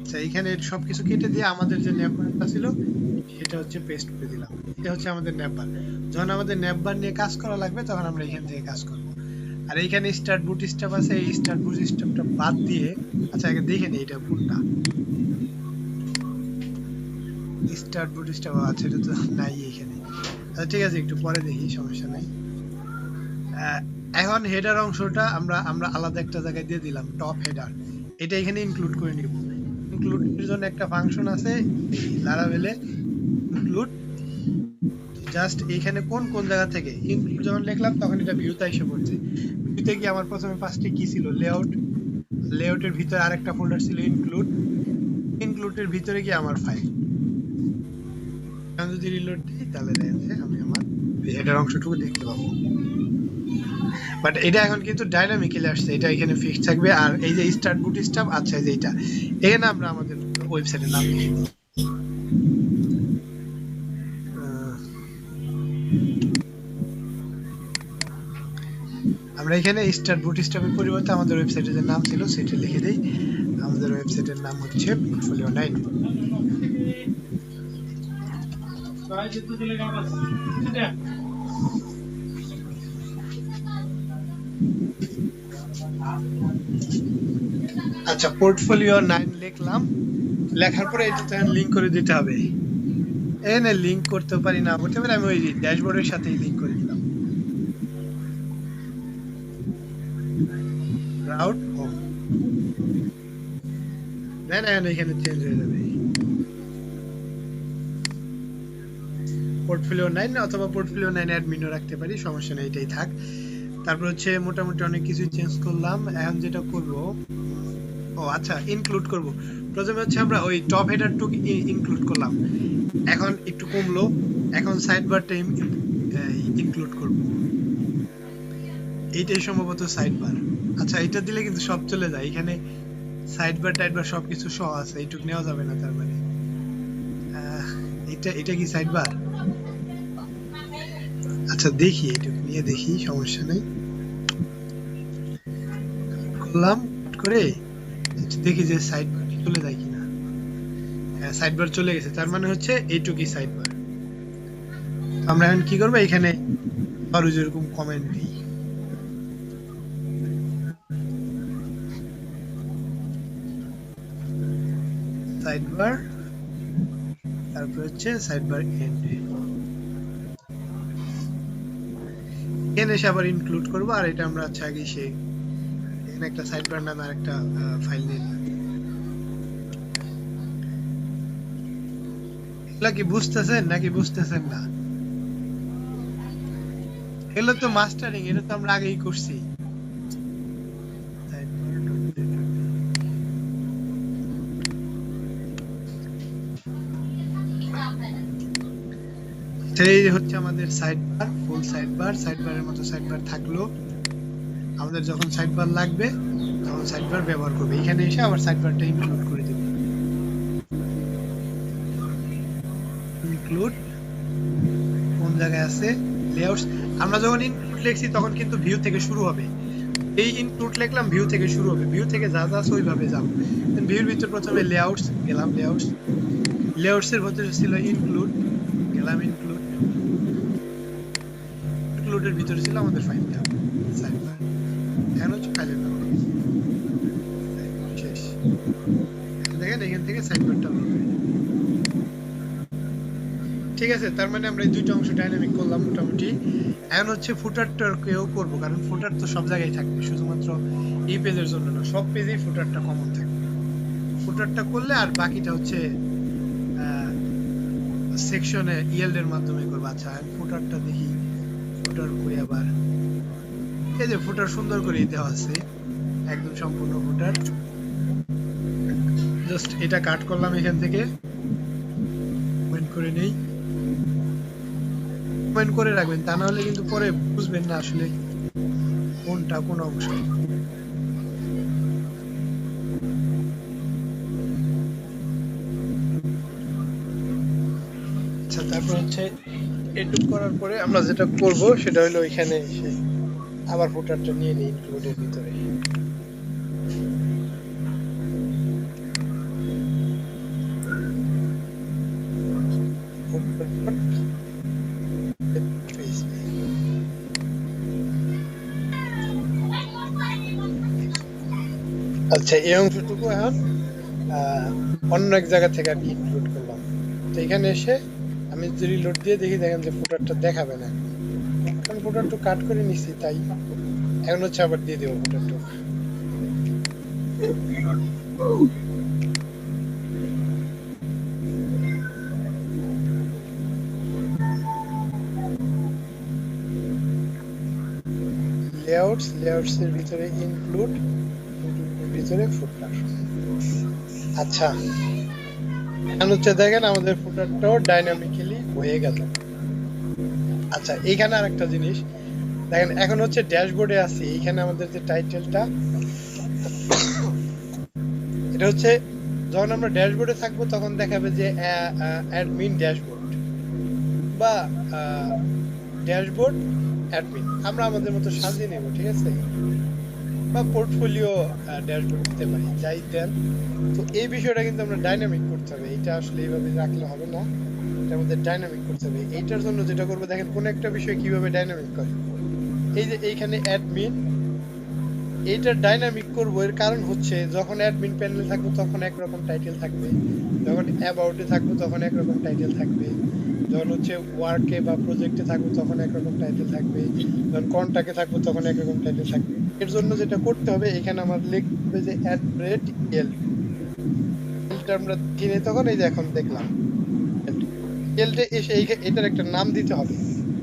আচ্ছা, এখানে সবকিছু কেটে দিয়ে আমাদের যে নেভবারটা ছিল সেটা হচ্ছে পেস্ট করে দিলাম। এটা হচ্ছে আমাদের নেভবার। যখন আমাদের নেভবার নিয়ে কাজ করা লাগবে তখন আমরা এখান থেকে কাজ করব। আর এইখানে স্টার্ট বুট স্টেপ আছে, এই স্টার্ট বুট স্টেপটা বাদ দিয়ে, আচ্ছা আগে দেখে নিই এটা কোনটা। স্টার্ট বুট স্টেপ আছে, এটা তো নাই এখানে। আচ্ছা ঠিক আছে, একটু পরে দেখি, সমস্যা নাই। এখন হেডার অংশটা আমরা আলাদা একটা জায়গায় দিয়ে দিলাম, টপ হেডার। এটা এখানে ইনক্লুড করে নিব। ইনক্লুডের জন্য একটা ফাংশন আছে এই লারাভেলে ইনক্লুড। জাস্ট এইখানে কোন কোন জায়গা থেকে ইনক্লুড যখন লিখলাম তখন এটা ভিউতে এসে পড়ছে। ভিউতে কি আমার প্রথমে ফার্স্টে কি ছিল, লেআউট। লেআউটের ভিতরে আরেকটা ফোল্ডার ছিল ইনক্লুড। ইনক্লুডের ভিতরে কি আমার ফাইল। আমি যদি রিলোড দিই তাহলে দেখা যায় আমি আমার হেডার অংশটুকু দেখতে পাবো। বাট এটা এখন কিন্তু ডাইনামিক্যালি আসছে, এটা এখানে ফিক্স থাকবে। আর এই যে স্টার্ট বুট স্টেপ, আচ্ছা এই যে এটা, এখানে আমরা আমাদের ওয়েবসাইটের নাম লিখে দিই। আমরা এখানে স্টার্ট বুট স্টেপের পরিবর্তে আমাদের ওয়েবসাইটের যে নাম ছিল সেটা লিখে দিই। আমাদের ওয়েবসাইটের নাম হচ্ছে পোর্টফোলিও 9। আচ্ছা, পোর্টফোলিও 9 লিখলাম। লেখার পরে এটা তো লিংক করে দিতে হবে। এখানে লিংক করতে পারি না করতে পারি, আমি ওই ড্যাশবোর্ডের সাথেই লিংক করে দিলাম। রাউট হোম, দেন এখানে চেঞ্জ হয়ে যাবে পোর্টফোলিও 9, অথবা পোর্টফোলিও 9 অ্যাডমিনও রাখতে পারি, সমস্যা নেই, এটাই থাক। তারপর হচ্ছে মোটামুটি অনেক কিছু চেঞ্জ করলাম। এখন যেটা করব, ও আচ্ছা, ইনক্লুড করব। প্রথমে হচ্ছে আমরা ওই টপ হেডারটুকু ইনক্লুড করলাম, এখন একটু কমলো। এখন সাইড বারটা ইনক্লুড করব। এইটাই সম্ভবত সাইড বার। আচ্ছা, এটা দিলে কিন্তু সব চলে যায়, এখানে সাইড বার টাইড বার সবকিছু সহ আছে, এইটুক নেওয়া যাবে না। তার মানে এটা কি সাইড বার? আচ্ছা দেখি, এইটুক নিয়ে দেখি, সমস্যা নেই। করলাম করে দেখি যে সাইড বার চলে যায় কিনা। হ্যাঁ, সাইড বার চলে গেছে, তার মানে হচ্ছে এইটুকুই সাইড বার। আমরা এখন কি করবো, এখানে আরো যেরকম কমেন্ট দিই, সাইড বার, তারপর হচ্ছে সাইড বার এন্ড, এখানে এসে আবার ইনক্লুড করবো। আর এটা আমরা আচ্ছা আগে সে এখানে একটা সাইড বার নামে আর একটা ফাইল নিয়ে নিই। এগুলা কি বুঝতেছেন নাকি বুঝতেছেন না? এগুলো তো মাস্টারিং, এটা তো আমরা আগেই করছি। এই হচ্ছে আমাদের সাইড বার, ফুল সাইড বার। সাইড বারের মতো সাইড বার থাকলো, আমাদের যখন সাইড বার লাগবে তখন সাইড বার ব্যবহার করবে। এখানে এসে আবার সাইড বারটা ইনক্লুড করে দেব। ইনক্লুড কোন জায়গায় আছে, লেআউটস। আমরা যখন ইনক্লুড লিখছি তখন কিন্তু ভিউ থেকে শুরু হবে। এই ইনক্লুড লিখলাম, ভিউ থেকে শুরু হবে, ভিউ থেকে যা যা ওইভাবে যাব। ভিউর ভিতর প্রথমে লেআউটস গেলাম, লেআউটস, লেআউটস এর ভিতরে ছিল ইনক্লুড, গেলাম ইনক্লুড, ইনক্লুডের ভিতরে ছিল আমাদের ফাইলটা, সাইড বার। এখন হচ্ছে ফাইলের নাম শেষ। দেখেন এখান থেকে সাইড বারটা বের হয়ে যাবে। ঠিক আছে, তার মানে আমরা এই দুইটা অংশ ডাইনামিক করলাম মোটামুটি। এখন হচ্ছে ফুটারটাকেও করব, কারণ ফুটার তো সব জায়গায় থাকবে, শুধুমাত্র এই পেজের জন্য না, সব পেজেই ফুটারটা কমন থাকবে। ফুটারটা করলে আর বাকিটা হচ্ছে সেকশনে ইএলড এর মাধ্যমে করব। আচ্ছা, ফুটারটা দেখি, ফুটার কই আবার, এই যে ফুটার সুন্দর করে দেওয়া আছে, একদম সম্পূর্ণ ফুটার। জাস্ট এটা কাট করলাম এখান থেকে, কমেন্ট করে নেই, কমেন্ট করে রাখবেন, তা না হলে কিন্তু পরে বুঝবেন না আসলে কোনটা কোন অংশ। আচ্ছা, তারপর হচ্ছে এটুক করার পরে আমরা যেটা করব সেটা হলো এখানে এসে আবার ফুটারটা নিয়ে নিই ইনক্লুডের ভিতরে। আচ্ছা, এই অংশটুকু এখন অন্য এক জায়গা থেকে আর কি ইনক্লুড করলাম। তো এখানে এসে আমি যদি রিলোড দিয়ে দেখি, দেখেন যে ফুটারটা দেখাবে না, কারণ ফুটারটা কাট করে নিছি, তাই এখন হচ্ছে আবার দিয়ে দেবো ফুটারটা। লেআউটস এর ভিতরে ইনক্লুড, ভিতরে ফুটার। আচ্ছা, এখন হচ্ছে দেখেন আমাদের ফুটারটাও ডাইনামিক্যালি হয়ে গেল। আচ্ছা, এইখানে আরেকটা জিনিস দেখেন, এখন হচ্ছে ড্যাশবোর্ডে আছি, এইখানে আমাদের যে টাইটেলটা, এটা হচ্ছে যখন আমরা ড্যাশবোর্ডে থাকবো তখন দেখাবে যে অ্যাডমিন ড্যাশবোর্ড বা ড্যাশবোর্ড অ্যাডমিন, আমরা আমাদের মতো সাজিয়ে নেব, ঠিক আছে, বা পোর্টফোলিও ড্যাশবোর্ড দিতে পারি, যাই দেন। তো এই বিষয়টা কিন্তু আমরা ডাইনামিক করতে হবে, এটা আসলে এইভাবে রাখলে হবে না, এটা আমাদের ডাইনামিক করতে হবে। এইটার জন্য যেটা করবো, দেখেন কোন একটা বিষয় কিভাবে ডাইনামিক করে, এই যে এইখানে অ্যাডমিন, এইটা ডাইনামিক করব, এর কারণ হচ্ছে যখন অ্যাডমিন প্যানেলে থাকবো তখন একরকম টাইটেল থাকবে, যখন অ্যাবাউটে থাকবো তখন একরকম টাইটেল থাকবে, যখন হচ্ছে ওয়ার্কে বা প্রজেক্টে থাকবো তখন একরকম টাইটেল থাকবে, যখন কন্টাক্টে থাকবো তখন একরকম টাইটেল থাকবে। এর জন্য যেটা করতে হবে, এখানে আমার লিখবে যে @el, এটা আমরা কিনে তখন এই যে এখন দেখলাম এলটা এসে এটার একটা নাম দিতে হবে,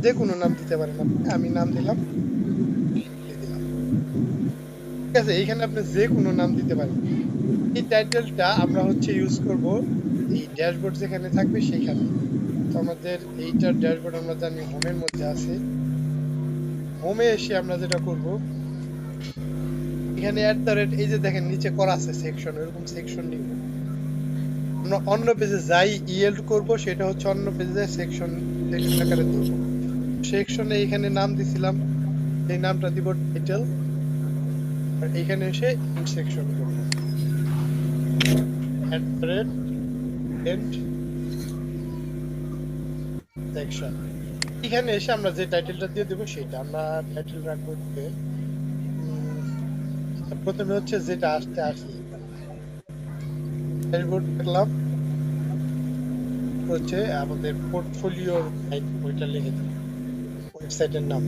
যে কোনো নাম দিতে পারেন আপনি, আমি নাম দিলাম, ঠিক আছে। এইখানে আপনি যে কোনো নাম দিতে পারেন। এই টাইটেলটা আমরা হচ্ছে ইউজ করব এই ড্যাশবোর্ড যেখানে থাকবে সেইখানে। তো আমাদের এইটার ড্যাশবোর্ড আমরা জানি হোমের মধ্যে আছে, হোমে এসে আমরা যেটা করব, এখানে এই যে দেখেন নিচে করা আছে সেকশন, এরকম সেকশন নিব আমরা, অন্য পেজে যাই ইএল করব, সেটা হচ্ছে অন্য পেজে সেকশন আকারে দেব। সেকশনে এখানে নাম দিছিলাম, এই নামটা দিব টাইটেল, আর এখানে এসে সেকশন করব সেকশন। এখানে এসে আমরা যে টাইটেলটা দিয়ে দেব সেটা আমরা টাইটেল রাখবো, প্রথমে হচ্ছে যেটা আসতে আসি ড্যাশবোর্ড দেখলাম হচ্ছে আমাদের পোর্টফোলিওর ওইটা লিখে দিই, ওয়েবসাইটের নাম।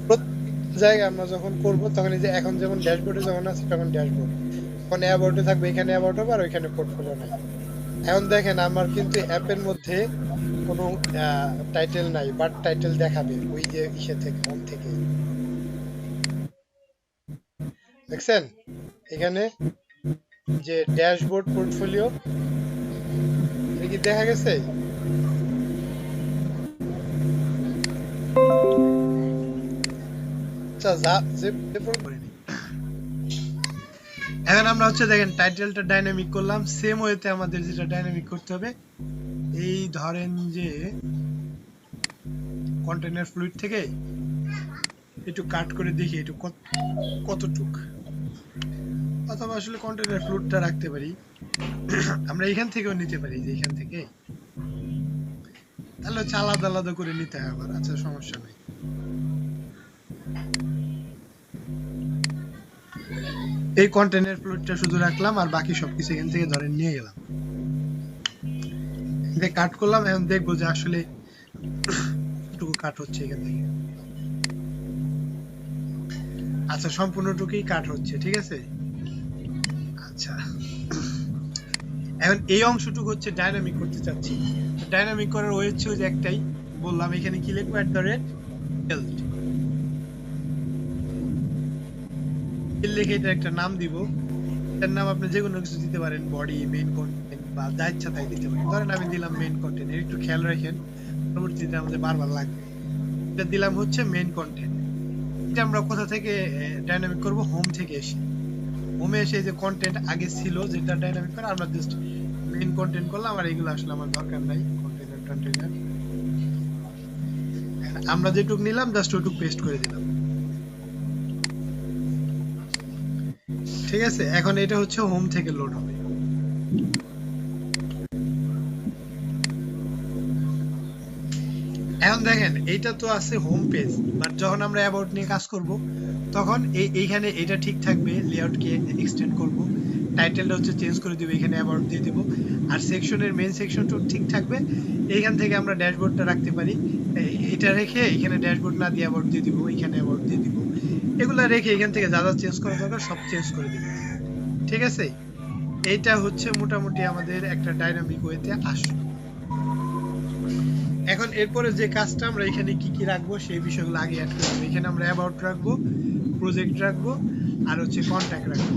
প্রত্যেক জায়গায় আমরা যখন করব তখন এই যে এখন যেমন ড্যাশবোর্ডে যখন আছে তখন ড্যাশবোর্ড, তখন অ্যাবাউটে থাকবে, এখানে অ্যাবাউট হবে আর ওইখানে পোর্টফোলিও নাই। এখন দেখেন আমার কিন্তু অ্যাপের মধ্যে কোনো টাইটেল নাই, বাট টাইটেল দেখাবে ওই যে ইসে থেকে, হোম থেকে, দেখছেন এখানে যে ড্যাশবোর্ড পোর্টফোলিও, এটা কি দেখা গেছে? এখন আমরা হচ্ছে দেখেন টাইটেলটা ডাইনামিক করলাম, সেম ওয়েতে আমাদের যেটা ডাইনামিক করতে হবে, এই ধরেন যে কন্টেইনার ফ্লুইড থেকে একটু কাট করে দেখি একটু কতটুক, অথবা আসলে কন্টেইনার ফ্লুইডটা রাখতে পারি, আমরা এখান থেকেও নিতে পারি, যে এখান থেকে, তাহলে হচ্ছে আলাদা আলাদা করে নিতে হয় আবার। আচ্ছা, সমস্যা নেই, এই কন্টেইনার ফ্লুইডটা শুধু রাখলাম আর বাকি সবকিছু এখান থেকে ধরে নিয়ে গেলাম, এখানে কাট করলাম। এখন দেখবো যে আসলে কতটুকু কাট হচ্ছে এখান থেকে। আচ্ছা, সম্পূর্ণটুকুই কাট হচ্ছে, ঠিক আছে। আচ্ছা, এখন এই অংশটুকু হচ্ছে ডাইনামিক করতে চাচ্ছি। ডাইনামিক করার ওয়ে হচ্ছে যে একটাই বললাম, এখানে কি লিখবো, লিখে এটা একটা নাম দিব, এটার নাম আপনি যে কোনো কিছু দিতে পারেন, বডি, মেইন কন্টেন্ট বা যা ইচ্ছা তাই দিতে পারেন। ধরেন আমি দিলাম মেইন কন্টেন্ট, একটু খেয়াল রাখেন পরবর্তীতে আমাদের বারবার লাগবে। এটা দিলাম হচ্ছে মেইন কন্টেন্ট। এটা আমরা কোথা থেকে ডাইনামিক করব, হোম থেকে এসে, হোমে এসে যে কন্টেন্ট আগে ছিল যেটা ডাইনামিক করে আমরা জাস্ট মেইন কন্টেন্ট করলাম, আর এগুলো আসলে আমার দরকার নাই, কন্টেইনার আমরা যেটুক নিলাম জাস্ট ওটুক পেস্ট করে দিলাম। ঠিক আছে, এখন এটা হচ্ছে হোম থেকে লোড হবে। এখন দেখেন এইটা তো আছে হোম পেজ, বাট যখন আমরা অ্যাবাউট নিয়ে কাজ করব তখন এইখানে এটা ঠিক থাকবে, লেআউটকে এক্সটেন্ড করব, টাইটেলটা হচ্ছে চেঞ্জ করে দিব, এখানে অ্যাবাউট দিয়ে দিব, আর সেকশনের মেইন সেকশনটা ঠিক থাকবে। এইখান থেকে আমরা ড্যাশবোর্ডটা রাখতে পারি, এটা রেখে এখানে ড্যাশবোর্ড না দিয়ে অ্যাবাউট দিয়ে দিব, এখানে অ্যাবাউট দিয়ে দিব, এগুলা রেখে এখান থেকে যা যা চেঞ্জ করা দরকার সব চেঞ্জ করে দিব। ঠিক আছে, এইটা হচ্ছে মোটামুটি আমাদের একটা ডাইনামিক ওয়েতে আসলো। এখন এরপরে যে কাজটা আমরা এখানে কি কি রাখবো সেই বিষয়গুলো আগে অ্যাড করব। এখানে আমরা অ্যাবাউট রাখবো, প্রজেক্ট রাখবো, আর হচ্ছে কন্ট্যাক্ট রাখবো।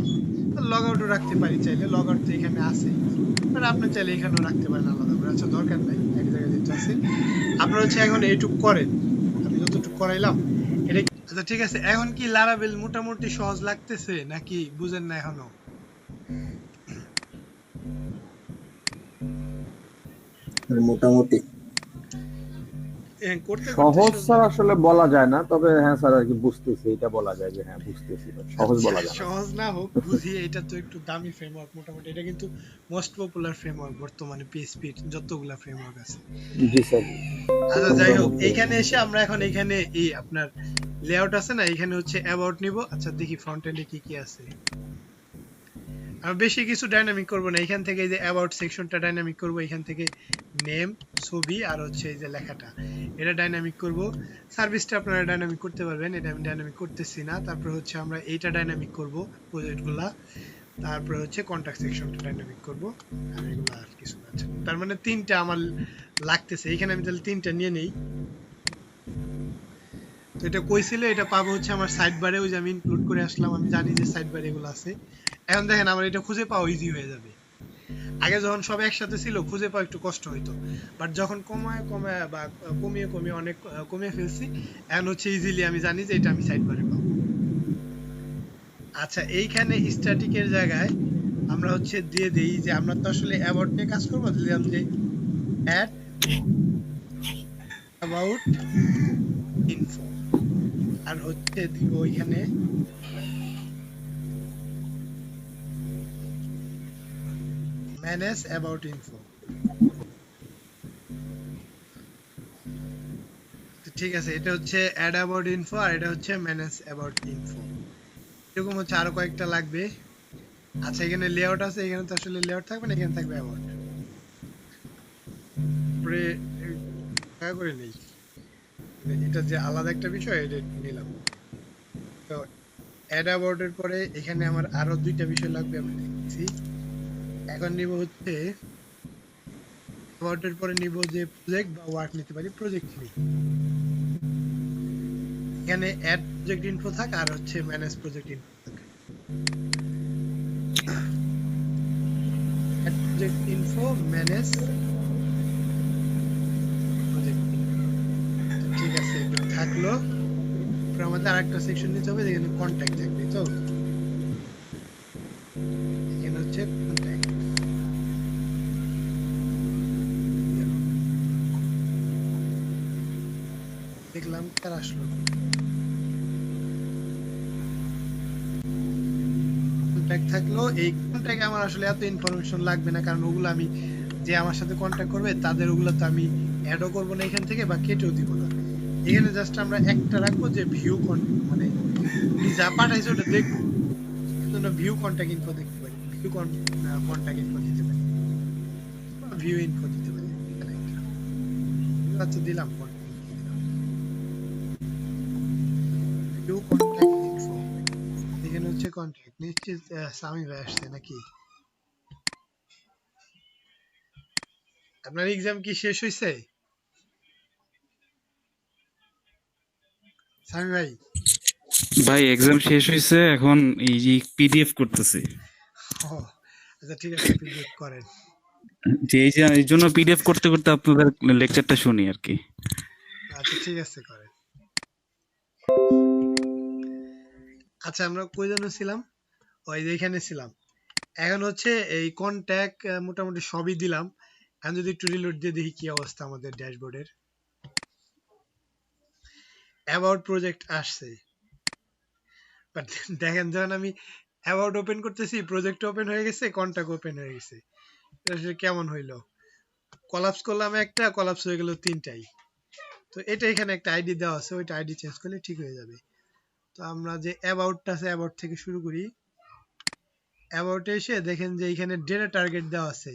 লগ আউটও রাখতে পারি চাইলে, লগ আউট তো এখানে আছে, বাট আপনি চাইলে এখানেও রাখতে পারেন আলাদা করে, আচ্ছা দরকার নাই, এক জায়গায় যেটা আছে। আপনারা হচ্ছে এখন এইটুক করেন, আমি যতটুকু করাইলাম এটা। আচ্ছা ঠিক আছে, এখন কি লারাভেল মোটামুটি সহজ লাগতেছে নাকি বুঝেন না এখনো? মোটামুটি করতে সহজ করতে স্যার আসলে বলা যায় না, তবে হ্যাঁ স্যার আর কি বুঝতেছি, এটা বলা যায় যে হ্যাঁ বুঝতেছি, but সহজ বলা যায় না। সহজ না হোক, বুঝি এটা তো একটু দামি ফ্রেমওয়ার্ক মোটামুটি, এটা কিন্তু মোস্ট পপুলার ফ্রেমওয়ার্ক বর্তমানে পিএইচপি যতগুলা ফ্রেমওয়ার্ক আছে। জি স্যার। আচ্ছা যাই হোক, এইখানে এসে আমরা এখন এখানে এই আপনার লেআউট আছে না, এখানে হচ্ছে অ্যাবাউট নিব। আচ্ছা দেখি ফ্রন্ট এন্ডে কি কি আছে। আমি বেশি কিছু ডাইনামিক করব না, এখান থেকে এই যে অ্যাবাউট সেকশনটা ডাইনামিক করব, এখান থেকে নেম, ছবি, আর হচ্ছে এই যে লেখাটা এটা ডাইনামিক করব। সার্ভিসটা আপনারা ডাইনামিক করতে পারবেন, এটা আমি ডাইনামিক করতেছি না। তারপর হচ্ছে আমরা এইটা ডাইনামিক করব, প্রজেক্টগুলা। তারপর হচ্ছে কন্টাক্ট সেকশনটা ডাইনামিক করব, আর এগুলো আর কিছু না। তার মানে তিনটা আমার লাগতেছে, এখানে আমি তাহলে তিনটা নিয়ে নেই। তো এটা কই ছিল, এটা পাবো হচ্ছে আমার সাইড বারে, ওই যে আমি ইনক্লুড করে আসলাম, আমি জানি যে সাইড বারে এগুলো আছে। এখন দেখেন আমার এটা খুঁজে পাওয়া ইজি হয়ে যাবে। আগে যখন সব একসাথে ছিল খুঁজে পাওয়া একটু কষ্ট হইতো, বাট যখন কমায় কমায় বা কমিয়ে কমিয়ে অনেক কমিয়ে ফেলছি, এখন হচ্ছে ইজিলি আমি জানি যে এটা আমি সাইড বারে পাবো। আচ্ছা এইখানে স্ট্যাটিকের জায়গায় আমরা হচ্ছে দিয়ে দেই যে আমরা তো আসলে অ্যাবাউট নিয়ে কাজ করবো, দিলাম যে অ্যাড অ্যাবাউট ইনফো, আর হচ্ছে দিব ওইখানে ম্যানেজ অ্যাবাউট ইনফো। ঠিক আছে, এটা হচ্ছে অ্যাড অ্যাবাউট ইনফো, আর এটা হচ্ছে ম্যানেজ অ্যাবাউট ইনফো। এরকম হচ্ছে আরো কয়েকটা লাগবে। আচ্ছা এখানে লেআউট আছে, এখানে তো আসলে লেআউট থাকবে না, এখানে থাকবে অ্যাবাউট। পরে দয়া করে নেই, এটা যে আলাদা একটা বিষয়, এটা নিলাম। তো অ্যাড অ্যাবাউট এর পরে এখানে আমার আরো দুইটা বিষয় লাগবে, আমি দেখছি। এখন নিব হচ্ছে অ্যাবাউট এর পরে নিব যে প্রজেক্ট বা ওয়ার্ক নিতে পারি, প্রজেক্ট নিই। এখানে অ্যাড প্রজেক্ট ইনফো থাক, আর হচ্ছে ম্যানেজ প্রজেক্ট ইনফো থাক। Add project info, manage project. ঠিক আছে, এটা থাকলো। তারপর আমাদের আরেকটা সেকশন নিতে হবে যেখানে কন্ট্যাক্ট থাকবে। তো এখানে হচ্ছে কন্ট্যাক্ট। দেখলাম কার আসলো, কন্ট্যাক্ট থাকলো। এই কন্ট্যাক্টে আমার আসলে এত ইনফরমেশন লাগবে না, কারণ ওগুলো আমি যে আমার সাথে কন্ট্যাক্ট করবে তাদের ওগুলো তো আমি অ্যাডও করবো না এখান থেকে, বা কেটেও দিব না। এখানে জাস্ট আমরা একটা রাখবো যে ভিউ মানে উনি যা পাঠাইছে ওটা দেখবো, জন্য ভিউ কন্ট্যাক্ট ইনফো দেখতে পারি, ভিউ কন্ট্যাক্ট ইনফো দিতে পারি, ভিউ ইনফো দিতে পারি। আচ্ছা দিলাম ভিউ কন্ট্যাক্ট ইনফো। এখানে হচ্ছে কন্ট্যাক্ট। নিশ্চিত সামি ভাই আসছে নাকি? আপনার এক্সাম কি শেষ হয়েছে সামি ভাই? ভাই এক্সাম শেষ হয়েছে, এখন এই যে পিডিএফ করতেছি। ও আচ্ছা ঠিক আছে, পিডিএফ করেন। যে এই জন্য পিডিএফ করতে করতে আপনাদের লেকচারটা শুনি আর কি। আচ্ছা ঠিক আছে, করেন। আচ্ছা আমরা কই যেন ছিলাম? ওই যে এখানে ছিলাম। এখন হচ্ছে এই কন্ট্যাক্ট মোটামুটি সবই দিলাম। এখন যদি একটু রিলোড দিয়ে দেখি কি অবস্থা আমাদের ড্যাশবোর্ডের। অ্যাবাউট প্রজেক্ট আসছে, বাট দেখেন যখন আমি অ্যাবাউট ওপেন করতেছি প্রজেক্ট ওপেন হয়ে গেছে, কন্ট্যাক্ট ওপেন হয়ে গেছে। এটা আসলে কেমন হইলো? কলাপস করলাম একটা, কলাপস হয়ে গেল তিনটাই। তো এটা এখানে একটা আইডি দেওয়া আছে, ওইটা আইডি চেঞ্জ করলে ঠিক হয়ে যাবে। তো আমরা যে অ্যাবাউটটা আছে, অ্যাবাউট থেকে শুরু করি। অ্যাবাউটে এসে দেখেন যে এখানে ডেটা টার্গেট দেওয়া আছে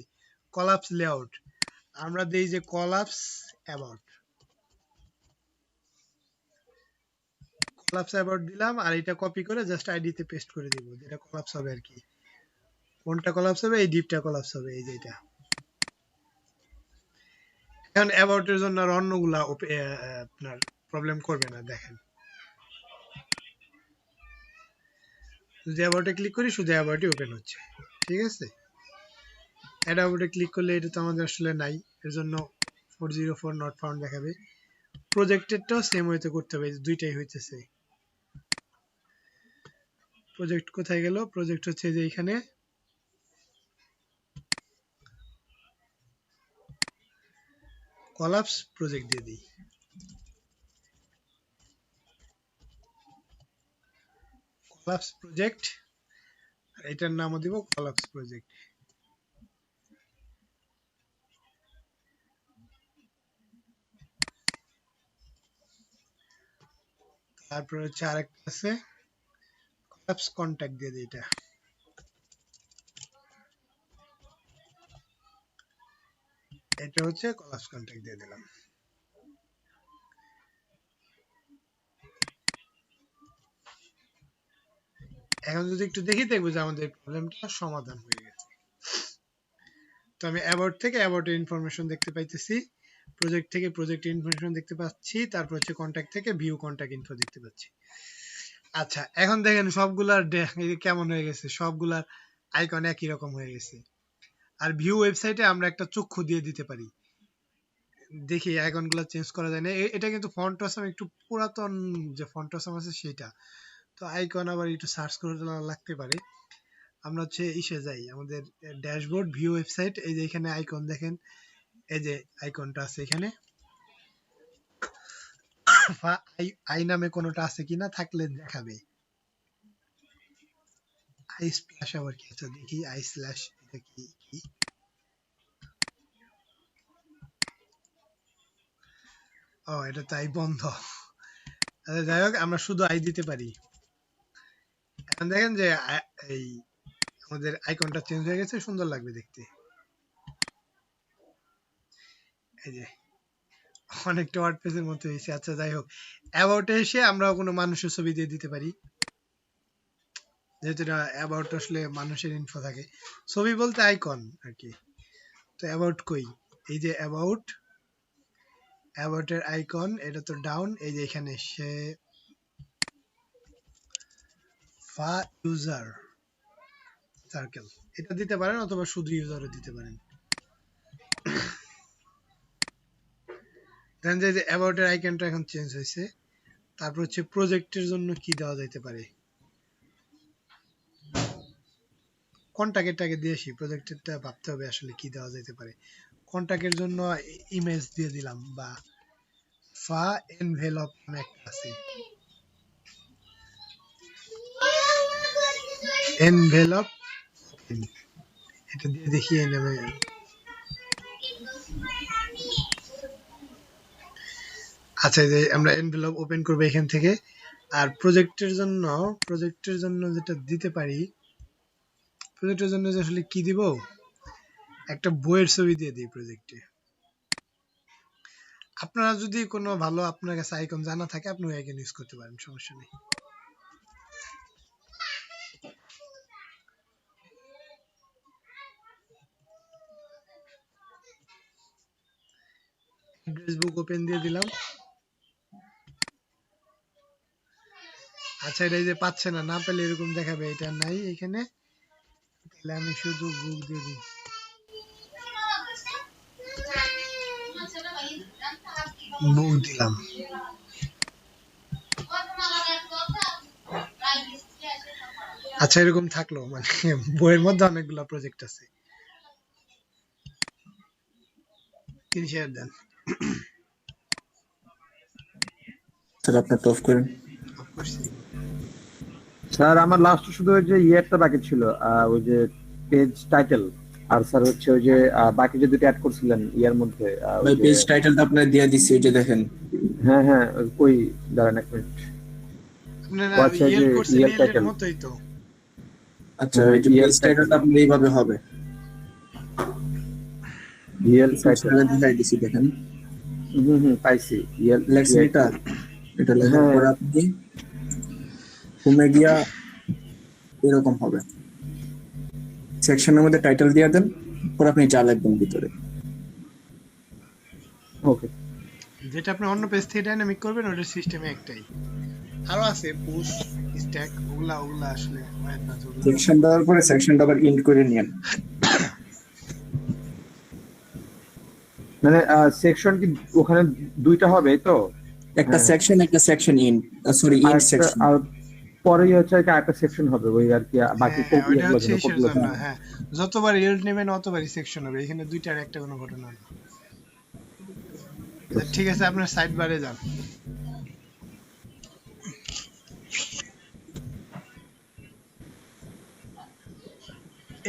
কলাপস লেআউট। আমরা দেই যে কলাপস অ্যাবাউট, কলাপস অ্যাবাউট দিলাম, আর এটা কপি করে জাস্ট আইডিতে পেস্ট করে দিব, যেটা কলাপস হবে আর কি। কোনটা কলাপস হবে? এই ডিপটা কলাপস হবে, এই যে এটা। এখন অ্যাবাউটের জন্য আর অন্যগুলা আপনার প্রবলেম করবে না। দেখেন যদি অ্যাবাউটে ক্লিক করি, শুধু অ্যাবাউটই ওপেন হচ্ছে, ঠিক আছে। অ্যাবাউটে ক্লিক করলে এটা তো আমাদের আসলে নাই, এর জন্য 404 নট ফাউন্ড দেখাবে। প্রজেক্টেডটাও সেম ওয়েতে করতে হবে, দুইটাই হইতেছে। প্রজেক্ট কোথায় গেল? প্রজেক্ট হচ্ছে যে এখানে, কলাপস প্রজেক্ট দিয়ে দিই। কলাপস প্রজেক্ট, এটার নামও দিব কলাপস প্রজেক্ট। তারপর হচ্ছে আরেকটা আছে কলাপস কন্ট্যাক্ট দিয়ে দিই। এটা হচ্ছে কলাপস কন্ট্যাক্ট দিয়ে দিলাম। এখন যদি একটু দেখি, দেখবো যে আমাদের প্রবলেমটা সমাধান হয়ে গেছে। তো আমি অ্যাবাউট থেকে অ্যাবাউটের ইনফরমেশন দেখতে পাইতেছি, প্রজেক্ট থেকে প্রজেক্টের ইনফরমেশন দেখতে পাচ্ছি, তারপর হচ্ছে কন্ট্যাক্ট থেকে ভিউ কন্ট্যাক্ট ইনফো দেখতে পাচ্ছি। আচ্ছা, এখন দেখেন সবগুলার কেমন হয়ে গেছে, সবগুলার আইকন একই রকম হয়ে গেছে। আর ভিউ ওয়েবসাইটে আমরা একটা চক্ষু দিয়ে দিতে পারি। দেখি আইকন গুলা চেঞ্জ করা যায় না। এটা কিন্তু ফন্টসাম একটু পুরাতন যে ফন্টসাম আছে সেটা, তো আইকন আবার একটু সার্চ করে লাগতে পারে। আমরা হচ্ছে ইসে যাই, আমাদের ড্যাশবোর্ড ভিউ ওয়েবসাইট, এই যে এখানে আইকন দেখেন, এই যে আইকনটা আছে এখানে, আই নামে কোনোটা আছে কিনা, থাকলে দেখাবে। আই স্প্ল্যাশ আবার কি আছে দেখি, আই স্ল্যাশ এটা কি কি? ও, এটা তাই বন্ধ। আচ্ছা, যাই হোক, আমরা শুধু আই দিতে পারি। এখন দেখেন যে এই আমাদের আইকনটা চেঞ্জ হয়ে গেছে, সুন্দর লাগবে দেখতে। এই যে অনেকটা ওয়ার্ডপ্রেসের মতো হয়েছে। আচ্ছা, যাই হোক, অ্যাবাউটে এসে আমরা কোনো মানুষের ছবি দিয়ে দিতে পারি, যেহেতু এটা অ্যাবাউট আসলে মানুষের ইনফো থাকে, ছবি বলতে আইকন আর কি। তো অ্যাবাউট কই? এই যে অ্যাবাউট, অ্যাবাউটের আইকন, এটা তো ডাউন, এই যে এখানে সে ইউজার সার্কেল, এটা দিতে পারেন, অথবা শুধু ইউজারও দিতে পারেন। দেন যে অ্যাবাউটের আইকনটা এখন চেঞ্জ হয়েছে। তারপর হচ্ছে প্রজেক্টের জন্য কি দেওয়া যেতে পারে, কন্টাক্টেরটাকে দিয়েছি, প্রজেক্টেরটা ভাবতে হবে আসলে কি দেওয়া যেতে পারে। কন্টাক্টের জন্য ইমেজ দিয়ে দিলাম, বা এনভেলপ নামে একটা আছে, এনভেলপ, এটা দিয়ে দেখি এই নামে। আচ্ছা, এই যে আমরা এনভেলপ ওপেন করবো এখান থেকে। আর প্রজেক্টের জন্য যেটা দিতে পারি, প্রজেক্টের জন্য যে আসলে কি দিব, একটা বইয়ের ছবি দিয়ে দিই প্রজেক্টে। আপনারা যদি কোনো ভালো আপনার কাছে আইকন জানা থাকে, আপনি ওই আইকন ইউজ করতে পারেন, সমস্যা নেই। অ্যাড্রেস বুক ওপেন দিয়ে দিলাম। আচ্ছা, এটা এই যে পাচ্ছে না, না পেলে এরকম দেখাবে, এটা নাই এখানে, তাহলে আমি শুধু বুক দিয়ে দিই। বুক দিলাম। আচ্ছা এরকম থাকলো মানে বইয়ের মধ্যে অনেকগুলো প্রজেক্ট আছে। 30,000 দেন। স্যার আপনার অফ করেন। অফ করছি। স্যার আমার লাস্ট শুধু ওই যে ইয়েরটা বাকি ছিল, ওই যে পেজ টাইটেল, আর স্যার হচ্ছে ওই যে বাকি যে দুটো অ্যাড করছিলেন ইয়ার মধ্যে, ওই ভাই যে পেজ টাইটেলটা আপনার দিয়ে দিচ্ছি, ওই যে দেখেন। হ্যাঁ হ্যাঁ কই, দাঁড়ান এক মিনিট। আপনারা ও আচ্ছা, এই ইয়েল যে করছেন ইয়ের ইয়েলের টাইটেল, মতোই তো। আচ্ছা ওই যে ইয়ের পেজ টাইটেলটা আপনার এইভাবে হবে। ইয়ের টাইটেল, দেখাই দিচ্ছি দেখেন, পাইছি ইয়ের। লেখছেন এটা, এটা লেখার হ্যাঁ পরে আপনি হোমে গিয়া এরকম হবে, সেকশনের মধ্যে টাইটেল দিয়ে দেন, পরে আপনি যা লিখবেন ভিতরে। ওকে। যেটা আপনি অন্য পেজ থেকে ডাইনামিক করবেন ওটার সিস্টেমে একটাই। আরো আছে পুশ, স্ট্যাক, ওগুলা ওগুলা আসলে অ্যাডভান্স। সেকশন দেওয়ার পরে সেকশনটা আবার ইন্ট করে নিয়েন। মানে সেকশন কি ওখানে দুইটা হবে তো? একটা হ্যাঁ। সেকশন, একটা সেকশন ইন, সরি আর ইন একটা- সেকশন। আর পরেই হচ্ছে আর কি একটা সেকশন হবে ওই আর কি, বাকি হ্যাঁ, ওইটা কোডগুলো হচ্ছে ইস্যুর কোডগুলো জন্য। হ্যাঁ, যতবার ইয়েল্ড নেবেন অতবারই সেকশন হবে, এখানে দুইটার একটা কোনো ঘটনা না। ঠিক আছে, আপনার সাইড বারে যান।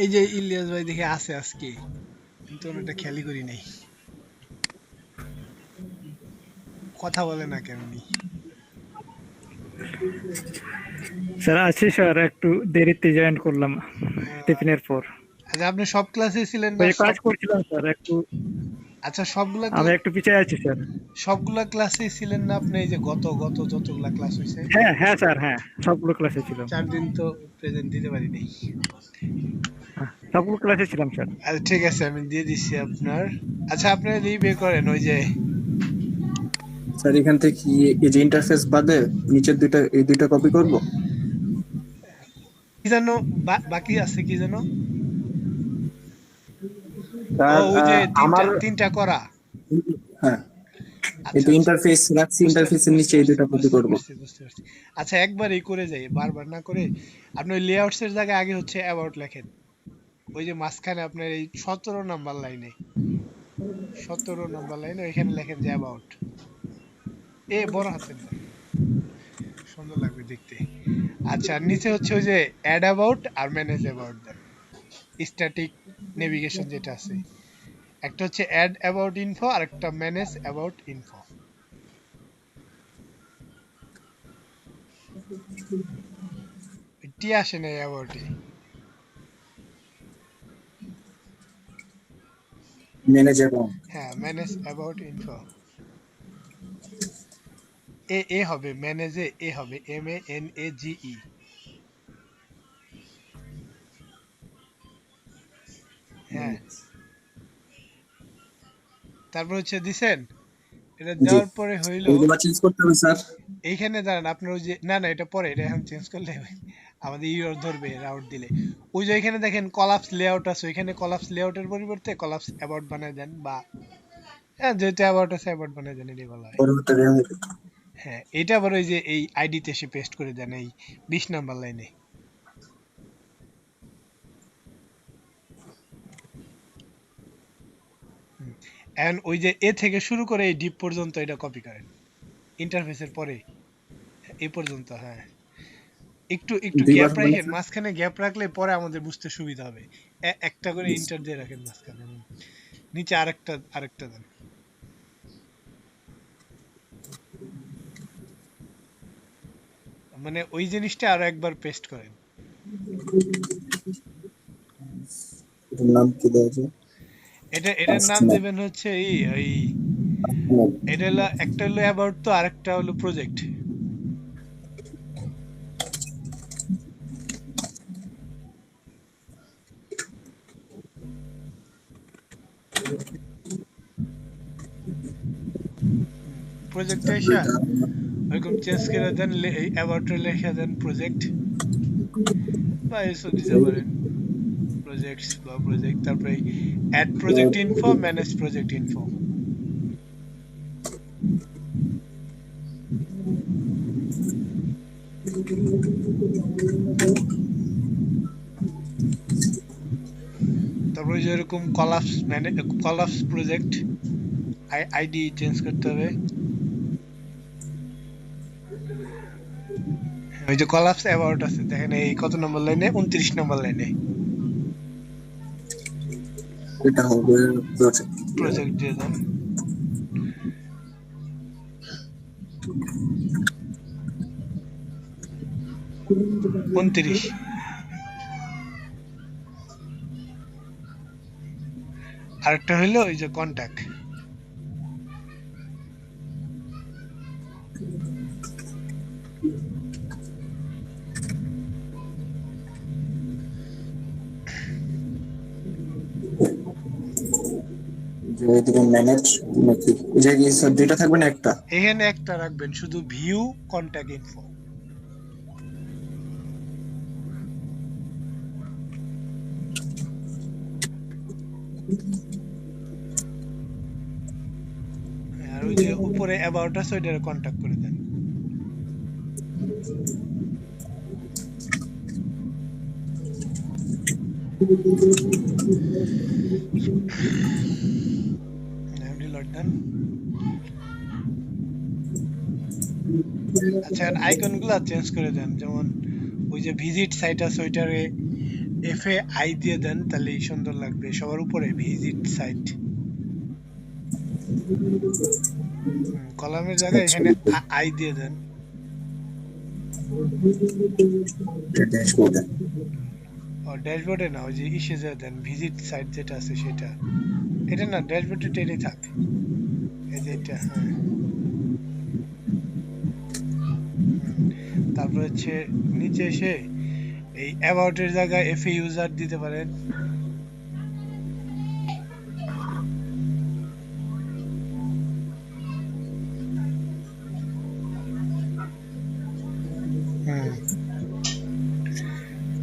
এই যে ইলিয়াস ভাই দেখে আছে আজকে, কিন্তু ওটা খেয়ালই করি নাই। কথা বলে না কেমনি? স্যার আছি স্যার, একটু দেরিতে জয়েন করলাম টিফিনের পর। আচ্ছা আপনি সব ক্লাসে ছিলেন না? ওই কাজ করছিলাম স্যার একটু, আচ্ছা সবগুলা আমি একটু পিছিয়ে আছি স্যার। সবগুলা ক্লাসে ছিলেন না আপনি? এই যে গত গত যতগুলা ক্লাস হয়েছে হ্যাঁ হ্যাঁ স্যার, হ্যাঁ সবগুলো ক্লাসে ছিলাম, 4 দিন তো প্রেজেন্ট দিতে পারি নাই। সবগুলো ক্লাসে ছিলাম স্যার। আচ্ছা ঠিক আছে, আমি দিয়ে দিচ্ছি আপনার। আচ্ছা আপনি এই বের করেন ওই যে স্যার এখান থেকে কি এই যে ইন্টারফেস বাদে নিচের দুইটা, এই দুইটা কপি করব? কি জানো বাকি আছে কি জানো? স্যার, ও ওই যে আমার তিনটা করা। হ্যাঁ, আচ্ছা, এই তো ইন্টারফেস রাখছি, ইন্টারফেসের নিচে এই দুইটা কপি করব। বুঝতে পারছি। আচ্ছা একবারই করে যাই, বারবার না করে। আপনি ওই লেআউটস এর জায়গায় আগে হচ্ছে অ্যাবাউট লেখেন। ওই যে মাঝখানে আপনার এই 17 নাম্বার লাইনে, 17 নাম্বার লাইনে ওইখানে লেখেন যে অ্যাবাউট। এ বড় হাতের না, সুন্দর লাগবে দেখতে। আচ্ছা আর নিচে হচ্ছে ওই যে অ্যাড অ্যাবাউট আর manage about then. Static navigation যেটা আছে, একটা হচ্ছে অ্যাড অ্যাবাউট ইনফো আর একটা ম্যানেজ অ্যাবাউট ইনফো। টি আসে না অ্যাবাউটে। ম্যানেজার হ্যাঁ, ম্যানেজ অ্যাবাউট ইনফো। এ হবে ম্যানেজে, এ হবে MANAGE। হ্যাঁ, তারপর হচ্ছে দিছেন, এটা জি, দেওয়ার পরে হইলো এইগুলো চেঞ্জ করতে হবে স্যার। এইখানে দাঁড়ান। আপনার ওই যে না এটা পরে, এটা এখন চেঞ্জ করলে আমাদের ইউর ধরবে রাউট দিলে। ওই যে এখানে দেখেন কলাপস লেআউট আছে, ওইখানে কলাপস লেআউটের পরিবর্তে কলাপস অ্যাবাউট বানায় দেন, বা হ্যাঁ যেটা অ্যাবাউট আছে অ্যাবাউট বানায় দেন, এটাই বলা হয়। পরবর্তীতে হ্যাঁ, এটা আবার ওই যে এই আইডিতে এসে পেস্ট করে দেন এই 20 নাম্বার লাইনে। এন্ড ওই যে এ থেকে শুরু করে এই ডিপ পর্যন্ত এটা কপি করেন, ইন্টারফেসের পরে এই পর্যন্ত। হ্যাঁ, একটু একটু দুইবার গ্যাপ হবে না রাখেন, স্যার? মাঝখানে গ্যাপ রাখলে পরে আমাদের বুঝতে সুবিধা হবে। একটা করে ইন্টার দিয়ে রাখেন মাঝখানে, নিচে আরেকটা দেন। মানে ওই জিনিসটা আরো একবার পেস্ট করেন। এটার নাম কি দেওয়া যায়? এটার নাম দিবেন হচ্ছে এই এটা হলো, একটা হলো অ্যাবাউট তো, আরেকটা হলো প্রজেক্ট। প্রজেক্টে এসে ওইরকম চেঞ্জ করে দেন, অ্যাবাউটে লিখে দেন প্রজেক্ট, বা এসব দিতে পারেন প্রজেক্টস বা প্রজেক্ট। তারপরে add project info, manage project info. ওই যে এরকম কলাপস প্রজেক্ট আইডি চেঞ্জ করতে হবে। ওই যে কলাপস অ্যাবাউট আছে দেখেন, এই কত নম্বর লাইনে, 29 নম্বর লাইনে এটা হবে প্রজেক্ট দিয়ে দেন। উনত্রিশ। আরেকটা হইলো ওই যে কন্টাক্ট, যে এদিকে ম্যানেজ নাকি যে দুইটা থাকবে না একটা? এখানে একটা রাখবেন শুধু ভিউ কন্টাক্ট ইনফো। আর ওই যে উপরে অ্যাবাউট আছে ওইটারে কন্টাক্ট করে দেন। রিলোড দেন। আচ্ছা আইকন গুলা চেঞ্জ করে দেন, যেমন ওই যে ভিজিট সাইট আছে ওইটারে এফ এ আই দিয়ে দেন, তাহলে সুন্দর লাগবে। সবার উপরে ভিজিট সাইট, কলামের জায়গায় এখানে আই দিয়ে দেন। ও ড্যাশবোর্ডে না, ওই যে ইসে যা দেন ভিজিট সাইট যেটা আছে সেটা, এটা না ড্যাশবোর্ডে টেনে থাক, এই যে এটা। হ্যাঁ, তারপর হচ্ছে নিচে এসে এই অ্যাবাউট এর জায়গায় এফ এ ইউজার দিতে পারেন।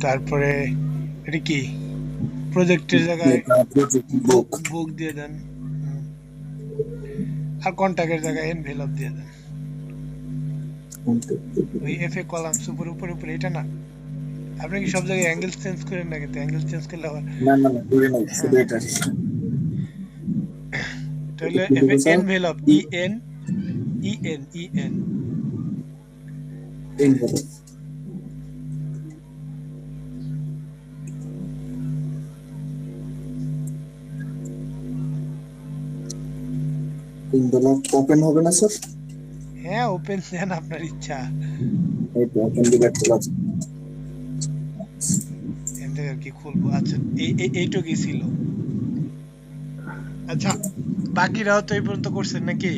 তারপরে এটা কি প্রজেক্টের জায়গায় বুক দিয়ে দেন, আর কন্টাক্টের জায়গায় এনভেলপ দিয়ে দেন। ওই এফ এ কলাম উপরে উপরে উপরে এটা না, আপনি কি সব জায়গায় অ্যাঙ্গেল চেঞ্জ করেন না? কিন্তু অ্যাঙ্গেল চেঞ্জ করলে আবার তাহলে F A envelope E N E N E N envelope open হবে না স্যার? হ্যাঁ ওপেন দেন, আপনার ইচ্ছা। এই তো ওপেন দিলে খোলা আছে। এখান থেকে আর কি খুলবো? আচ্ছা এইটুকুই ছিল। আচ্ছা বাকিরাও তো এই পর্যন্ত করছেন নাকি?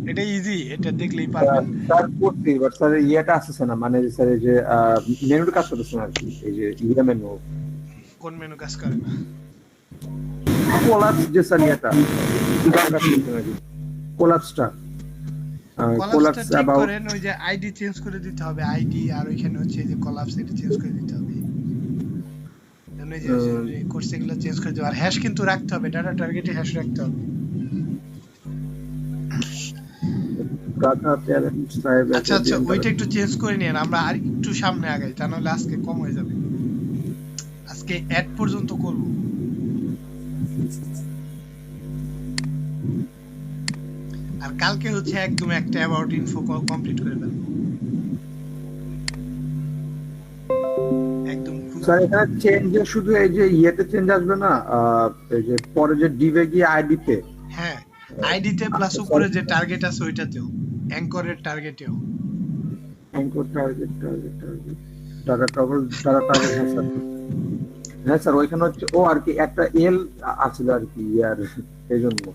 এটা ইজি, এটা দেখলেই পারবেন। স্যার করতে এবার স্যার ইয়েটা আসছে না, মানে স্যার এই যে মেনুর কাজ করতেছে না আর কি, এই যে ইয়ে মেনু। কোন মেনু কাজ করে না? কোলাপস যে স্যার ইয়েটা কোলাপসটা কলাপসটা ঠিক করেন, ওই যে আইডি চেঞ্জ করে দিতে হবে, আইডি আর ওইখানে হচ্ছে যে কলাপস এটা চেঞ্জ করে দিতে হবে। এই যে কোর্স এগুলো চেঞ্জ করে দিতে, আর হ্যাশ কিন্তু রাখতে হবে, ডাটা টার্গেটে হ্যাশ রাখতে হবে। আচ্ছা আচ্ছা ওইটা একটু চেঞ্জ করে নিন, আমরা আর একটু সামনে আগাই, তা নাহলে আজকে কম হয়ে যাবে। আজকে অ্যাড পর্যন্ত করব। আর কালকে হচ্ছে একদম একটা অ্যাবাউট ইনফো কমপ্লিট করে দেব একদম। স্যার এখানে চেঞ্জ শুধু এই যে ইয়েতে চেঞ্জ আসবে না, এই যে পরে যে ডিভে গিয়ে আইডিতে। হ্যাঁ আইডিতে প্লাস উপরে যে টার্গেট আছে ওইটাতেও, অ্যাঙ্করের টার্গেটেও। অ্যাঙ্কর টার্গেট হ্যাঁ স্যার ওইখানে হচ্ছে ও আর কি একটা এল আছিল আর কি, আর এই জন্য।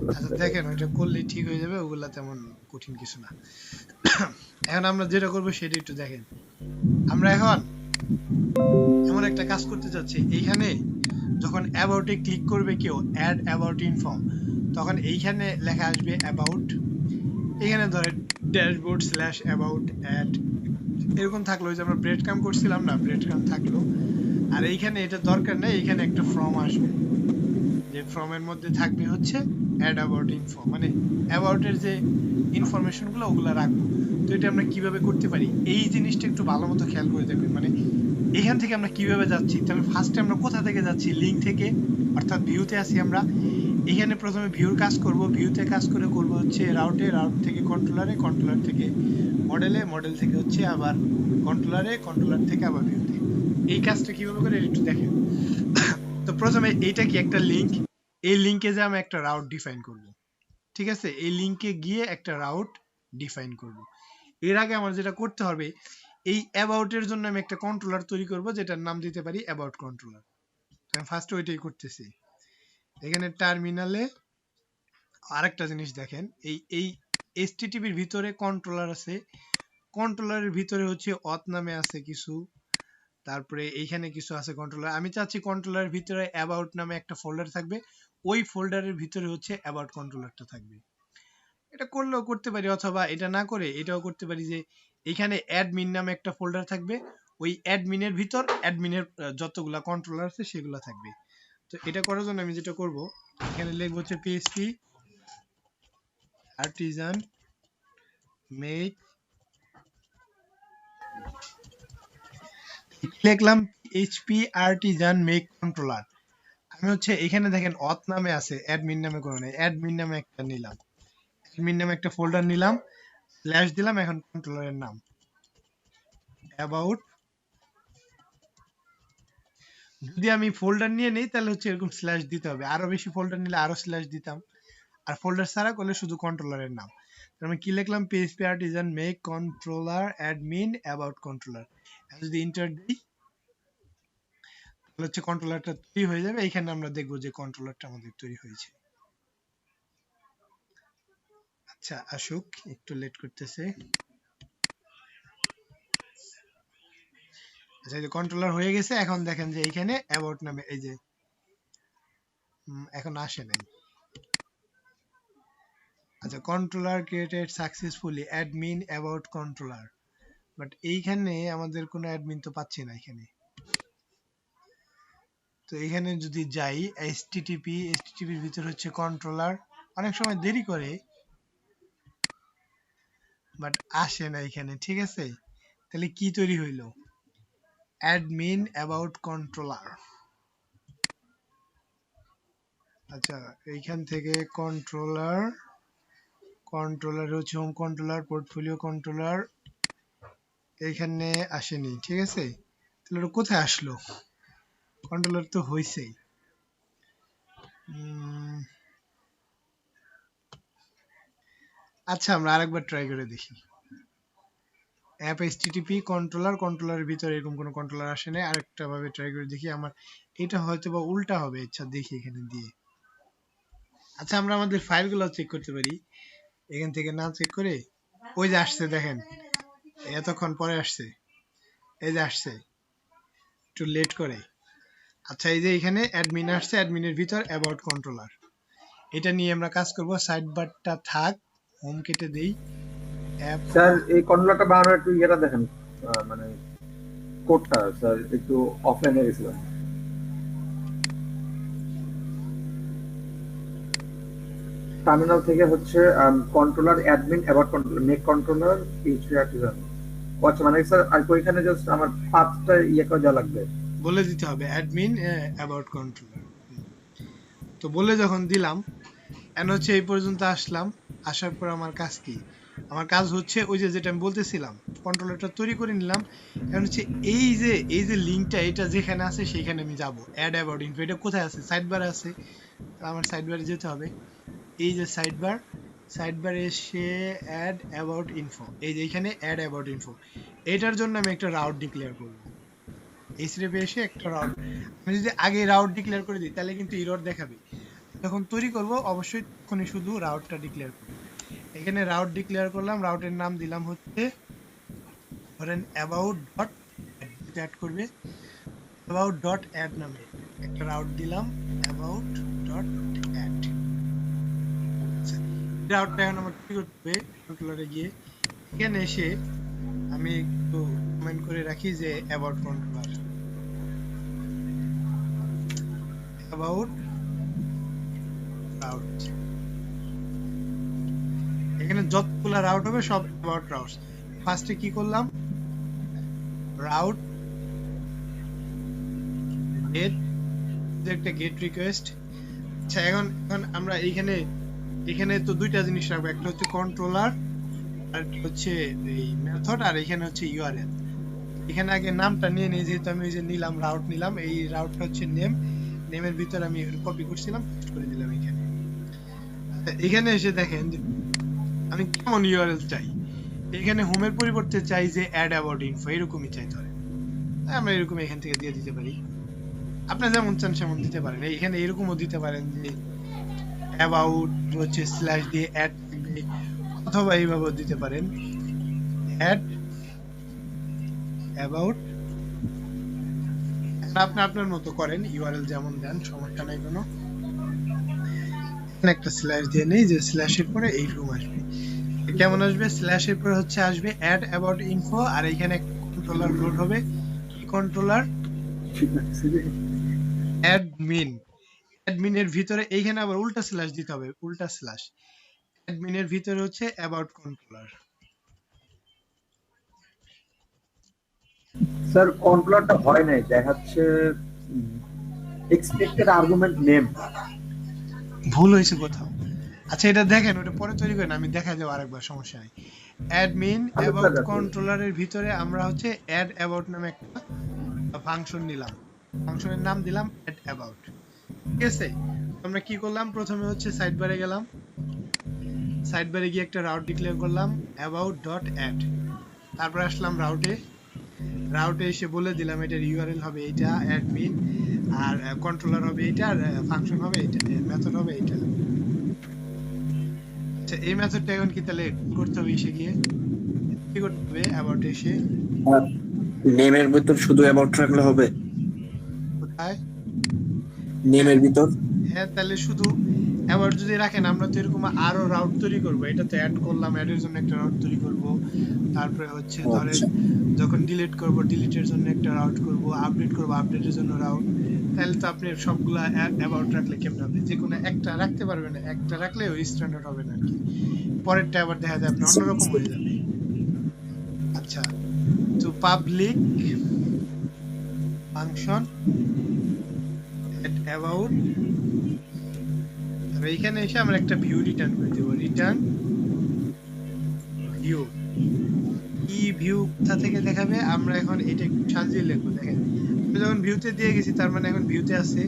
আচ্ছা দেখেন ওইটা করলেই ঠিক হয়ে যাবে, ওগুলা তেমন কঠিন কিছু না। এখন আমরা যেটা করবো সেটা একটু দেখেন। আমরা এখন এমন একটা কাজ করতে যাচ্ছি, এইখানে যখন অ্যাবাউটে ক্লিক করবে কেউ, অ্যাড অ্যাবাউট ইনফো, তখন এইখানে লেখা আসবে অ্যাবাউট, এখানে ধরেন ড্যাশবোর্ড স্ল্যাশ অ্যাবাউট অ্যাড এরকম থাকলো। যে আমরা ব্রেড কাম করছিলাম না, ব্রেড কাম থাকলো। আর এইখানে এটা দরকার নেই, এইখানে একটা ফর্ম আসবে, যে ফর্মের মধ্যে থাকবে হচ্ছে অ্যাড অ্যাবাউট ইনফো, মানে অ্যাবাউটের যে ইনফরমেশনগুলো ওগুলো রাখবো। তো এটা আমরা কিভাবে করতে পারি, এই জিনিসটা একটু ভালো মতো খেয়াল করে দেখবেন। মানে এখান থেকে আমরা কিভাবে যাচ্ছি, তাহলে ফার্স্টে আমরা কোথা থেকে যাচ্ছি, লিঙ্ক থেকে, অর্থাৎ ভিউতে আসি আমরা। এখানে প্রথমে ভিউর কাজ করব, ভিউতে কাজ করে করব হচ্ছে রাউটে, রাউট থেকে কন্ট্রোলারে, কন্ট্রোলার থেকে মডেলে, মডেল থেকে হচ্ছে আবার কন্ট্রোলারে, কন্ট্রোলার থেকে আবার ভিউতে। এই কাজটা কিভাবে করে একটু দেখেন। তো প্রথমে এইটা কি একটা লিঙ্ক, এই লিঙ্কে যে আমি একটা রাউট ডিফাইন করব, ঠিক আছে, এই লিঙ্কে গিয়ে একটা রাউট ডিফাইন করব। এর আগে আমার যেটা করতে হবে, এই অ্যাবাউট এর জন্য আমি একটা কন্ট্রোলার তৈরি করব, যেটার নাম দিতে পারি অ্যাবাউট কন্ট্রোলার। আমি ফার্স্ট ওইটাই করতেছি। এখানে টার্মিনালে আরেকটা জিনিস দেখেন, এই এসটিটিপির ভিতরে কন্ট্রোলার আছে, কন্ট্রোলারের ভিতরে হচ্ছে অথ নামে আছে কিছু, তারপরে এইখানে কিছু আছে কন্ট্রোলার। আমি চাচ্ছি কন্ট্রোলারের ভিতরে অ্যাবাউট নামে একটা ফোল্ডার থাকবে, ওই ফোল্ডারের ভিতরে হচ্ছে অ্যাবাউট কন্ট্রোলারটা থাকবে। এটা করলেও করতে পারি, অথবা এটা না করে এটাও করতে পারি যে এখানে অ্যাডমিন নামে একটা ফোল্ডার থাকবে, ওই অ্যাডমিনের ভিতর অ্যাডমিনের যতগুলা কন্ট্রোলার আছে সেগুলো থাকবে। তো এটা করার জন্য আমি যেটা করব, এখানে লিখবো হচ্ছে PHP artisan make, লিখলাম PHP artisan make controller। আমি হচ্ছে এখানে দেখেন অথ নামে আছে, অ্যাডমিন নামে কোনো নেই, অ্যাডমিন নামে একটা নিলাম, অ্যাডমিন নামে একটা ফোল্ডার নিলাম, স্ল্যাশ দিলাম, এখন কন্ট্রোলারের নাম অ্যাবাউট। যদি আমি ফোল্ডার নিয়ে নেই তাহলে হচ্ছে এরকম স্ল্যাশ দিতে হবে, আরো বেশি ফোল্ডার নিলে আরো স্ল্যাশ দিতাম, আর ফোল্ডার ছাড়া করলে শুধু কন্ট্রোলারের নাম। আমি কি লিখলাম, PHP artisan make controller admin about controller। যদি এন্টার দিই তাহলে হচ্ছে কন্ট্রোলারটা তৈরি হয়ে যাবে। এখানে আমরা দেখবো যে কন্ট্রোলারটা আমাদের তৈরি হয়েছে। আচ্ছা আসুক, একটু লেট করতেছে। আচ্ছা, এই যে কন্ট্রোলার হয়ে গেছে। এখন দেখেন যে এখানে অ্যাবাউট নামে এই যে এখন আসে নাই। আচ্ছা, controller created successfully admin about controller, but এইখানে আমাদের কোনো অ্যাডমিন তো পাচ্ছি না এখানে। তো এখানে যদি যাই এসটিটিপির ভিতর হচ্ছে কন্ট্রোলার, অনেক সময় দেরি করে বাট আসে না এখানে, ঠিক আছে। তাহলে কি তৈরি হইলো, অ্যাডমিন অ্যাবাউট কন্ট্রোলার। আচ্ছা, এইখান থেকে কন্ট্রোলার হচ্ছে হোম কন্ট্রোলার, পোর্টফোলিও কন্ট্রোলার, এইখানে আসেনি, ঠিক আছে। তাহলে ওটা কোথায় আসলো, কন্ট্রোলার তো হইছেই। আচ্ছা, আমরা আরেকবার ট্রাই করে দেখি। অ্যাপ HTTP কন্ট্রোলারের ভিতরে এরকম কোনো কন্ট্রোলার আসে না। আরেকটা ভাবে ট্রাই করে দেখি, আমার এটা হয়তো বা উল্টা হবে। আচ্ছা দেখি এখানে দিয়ে। আচ্ছা, আমরা আমাদের ফাইলগুলো চেক করতে পারি এখান থেকে, না চেক করে ওই যে আসছে দেখেন, এতক্ষণ পরে আসছে, এই যে আসছে, একটু লেট করে। আচ্ছা, এই যে এখানে অ্যাডমিন আসছে, অ্যাডমিনের ভিতর অ্যাবাউট কন্ট্রোলার, এটা নিয়ে আমরা কাজ করব। সাইড বারটা থাক, হোম কেটে দেই। অ্যাপ স্যার এই কন্ট্রোলারটা বানানোর একটু ইয়েটা দেখেন, মানে কোডটা স্যার একটু অফলাইনে গেছিলাম। টার্মিনাল থেকে হচ্ছে controller admin about controller make controller PHP artisan। আচ্ছা, মানে স্যার আর ওইখানে জাস্ট আমার পাঁচটা ইয়ে করে দেওয়া লাগবে, বলে দিতে হবে অ্যাডমিন অ্যাবাউট কন্ট্রোলার। তো বলে যখন দিলাম, এন্ড হচ্ছে এই পর্যন্ত আসলাম। আসার পর আমার কাজ কি, আমার কাজ হচ্ছে ওই যে যেটা আমি বলতেছিলাম, কন্ট্রোলারটা তৈরি করে নিলাম। এখন হচ্ছে এই যে লিঙ্কটা এটা যেখানে আছে সেইখানে আমি যাব। অ্যাড অ্যাবাউট ইনফো, এটা কোথায় আছে, সাইড বারে আছে। আমার সাইড বারে যেতে হবে, এই যে সাইড বারে এসে অ্যাড অ্যাবাউট ইনফো, এই যে এখানে অ্যাড অ্যাবাউট ইনফো। এটার জন্য আমি একটা রাউট ডিক্লেয়ার করব। এই স্টেপে এসে একটা রাউট, আমি যদি আগে রাউট ডিক্লেয়ার করে দিই তাহলে কিন্তু এরর দেখাবে। যখন তৈরি করব অবশ্যই তখনই শুধু রাউটটা ডিক্লেয়ার করব। এখানে রাউট ডিক্লেয়ার করলাম, রাউটের নাম দিলাম হচ্ছে ধরেন অ্যাবাউট ডট অ্যাড করবে, অ্যাবাউট ডট অ্যাড নামে একটা রাউট দিলাম, অ্যাবাউট ডট অ্যাড। রাউটটা এখন আমার কি করতে হবে, কন্ট্রোলারে গিয়ে এখানে এসে আমি একটু কমেন্ট করে রাখি যে অ্যাবাউট কন্ট্রোলার, অ্যাবাউট রাউট। এখানে যতগুলা রাউট হবে সব অ্যাবাউট রাউটস। ফার্স্টে কি করলাম, রাউট গেট, একটা গেট রিকোয়েস্ট। আচ্ছা এখন এখন আমরা এইখানে এখানে তো দুইটা জিনিস রাখবো, একটা হচ্ছে কন্ট্রোলার আর একটা হচ্ছে এই মেথড, আর এখানে হচ্ছে ইউআরএল। এখানে আগে নামটা নিয়ে নিই, যেহেতু আমি ওই যে নিলাম রাউট নিলাম, এই রাউটটা হচ্ছে নেম, নেমের ভিতরে আমি কপি করছিলাম, পেস্ট করে দিলাম এখানে। আচ্ছা, এখানে এসে দেখেন যে আমি কেমন ইউআরএল চাই। এখানে হোমের পরিবর্তে চাই যে অ্যাড অ্যাবাউট ইনফো, এরকমই চাই ধরে আমরা এরকম এখান থেকে দিয়ে দিতে পারি। আপনারা যেমন চান সেমন দিতে পারেন। এখানে এরকমও দিতে পারেন যে অ্যাবাউট হচ্ছে স্ল্যাশ দিয়ে অ্যাড থাকবে, অথবা এইভাবেও দিতে পারেন অ্যাড অ্যাবাউট। আপনি আপনার মতো করেন, ইউআরএল যেমন দেন সমস্যা নাই কোনো। একটা স্ল্যাশ দিয়ে নেই, যে স্ল্যাশের পরে এইরকম আসবে। কেমন আসবে? স্ল্যাশের পরে হচ্ছে আসবে অ্যাড অ্যাবাউট ইনফো, আর এখানে একটা কন্ট্রোলার লোড হবে। কি কন্ট্রোলার? ঠিক আছে। অ্যাডমিন। অ্যাডমিনের ভিতরে এইখানে আবার উল্টা স্ল্যাশ দিতে হবে, উল্টা স্ল্যাশ। অ্যাডমিনের ভিতরে হচ্ছে অ্যাবাউট কন্ট্রোলার। স্যার কন্ট্রোলারটা হয় নাই, দেখাচ্ছে এক্সপেক্টেড আর্গুমেন্ট নেম। ভুল হয়েছে কোথাও। আচ্ছা এটা দেখেন, ওটা পরে তৈরি করেন, আমি দেখা যাবো আরেকবার, সমস্যা নেই। অ্যাডমিন অ্যাবাউট কন্ট্রোলারের ভিতরে আমরা হচ্ছে অ্যাড অ্যাবাউট নামে একটা ফাংশন নিলাম, ফাংশনের নাম দিলাম অ্যাড অ্যাবাউট। ঠিক আছে, আমরা কি করলাম? প্রথমে হচ্ছে সাইড বারে গেলাম, সাইড বারে গিয়ে একটা রাউট ডিক্লেয়ার করলাম অ্যাবাউট ডট অ্যাড। তারপর আসলাম রাউটে, রাউটে এসে বলে দিলাম এটার ইউআরএল হবে এইটা, অ্যাডমিন, আর কন্ট্রোলার হবে এইটা, আর ফাংশন হবে এইটা, মেথড হবে এইটা। আচ্ছা এই মেথডটা এখন কি তাহলে করতে হবে? এসে গিয়ে কি করতে হবে? অ্যাবাউট এসে আর নেমের ভিতর শুধু অ্যাবাউট রাখলে হবে? কোথায়? নেমের ভিতর হ্যাঁ, তাহলে শুধু অ্যাবাউট যদি রাখেন, আমরা তো এরকম আরো রাউট তৈরি করবো। এটা তো অ্যাড করলাম, অ্যাডের জন্য একটা রাউট তৈরি করব, তারপরে হচ্ছে ধরেন যখন ডিলিট করব ডিলিটের জন্য একটা রাউট করব, আপডেট করব আপডেটের জন্য রাউট। তাহলে তো আপনি সবগুলা অ্যাবাউট রাখলে কেমন হবে? যে কোনো একটা রাখতে পারবেন না, একটা রাখলে ওই স্ট্যান্ডার্ড হবে না আর কি। পরেরটা আবার দেখা যায় আপনি অন্যরকম হয়ে যাবে। আচ্ছা, তো পাবলিক ফাংশন অ্যাবাউট, এইখানে এসে আমরা একটা ভিউ রিটার্ন করে দেব, রিটার্ন ভিউ। কি ভিউ কোথা থেকে দেখাবে? আমরা এখন এটা একটু সাজিয়ে লিখবো। দেখেন আমি যখন ভিউতে দিয়ে গেছি, তার মানে এখন ভিউতে আছে।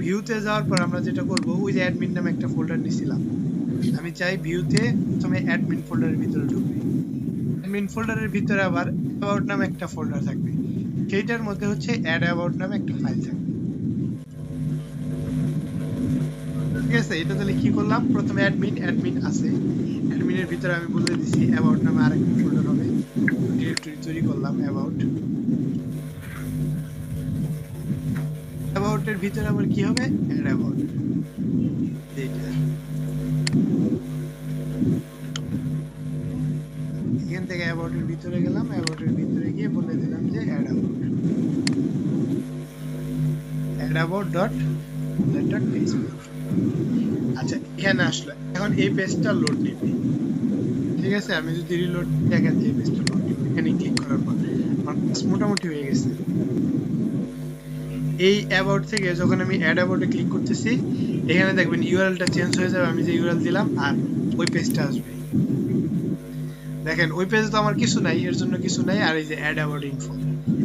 ভিউতে যাওয়ার পর আমরা যেটা করব, ওই যে অ্যাডমিন নামে একটা ফোল্ডার নিছিলাম, আমি চাই ভিউতে প্রথমে অ্যাডমিন ফোল্ডারের ভিতরে ঢুকবে। অ্যাডমিন ফোল্ডারের ভিতরে আবার অ্যাবাউট নামে একটা ফোল্ডার থাকবে, সেইটার মধ্যে হচ্ছে অ্যাড অ্যাবাউট নামে একটা ফাইল থাকবে। ঠিক আছে, এটা তাহলে কি করলাম? প্রথমে অ্যাডমিন আছে, অ্যাডমিনের ভিতরে আমি বলে দিছি অ্যাবাউট নামে আরেকটা ফোল্ডার হবে, ডিরেক্টরি তৈরি করলাম অ্যাবাউট। অ্যাবাউটের ভিতরে আবার কি হবে? Add about. এইটা এখান থেকে অ্যাবাউটের ভিতরে গেলাম, অ্যাবাউটের ভিতরে গিয়ে বলে দিলাম যে add about dot letter page. আচ্ছা এখানে আসলো, এখন এই পেজটা লোড নেবে। ঠিক আছে, আমি যদি রিলোড দেখেন যে এই পেজটা লোড নেবে, এখানে ক্লিক করার পর আমার কাজ মোটামুটি হয়ে গেছে। এই অ্যাবাউট থেকে যখন আমি অ্যাড অ্যাবাউটে ক্লিক করতেছি, এখানে দেখবেন ইউআরএলটা চেঞ্জ হয়ে যাবে। আমি যে ইউআরএল দিলাম আর ওই পেজটা আসবে। দেখেন ওই পেজে তো আমার কিছু নাই, এর জন্য কিছু নাই। আর এই যে অ্যাড অ্যাবাউট ইনফো,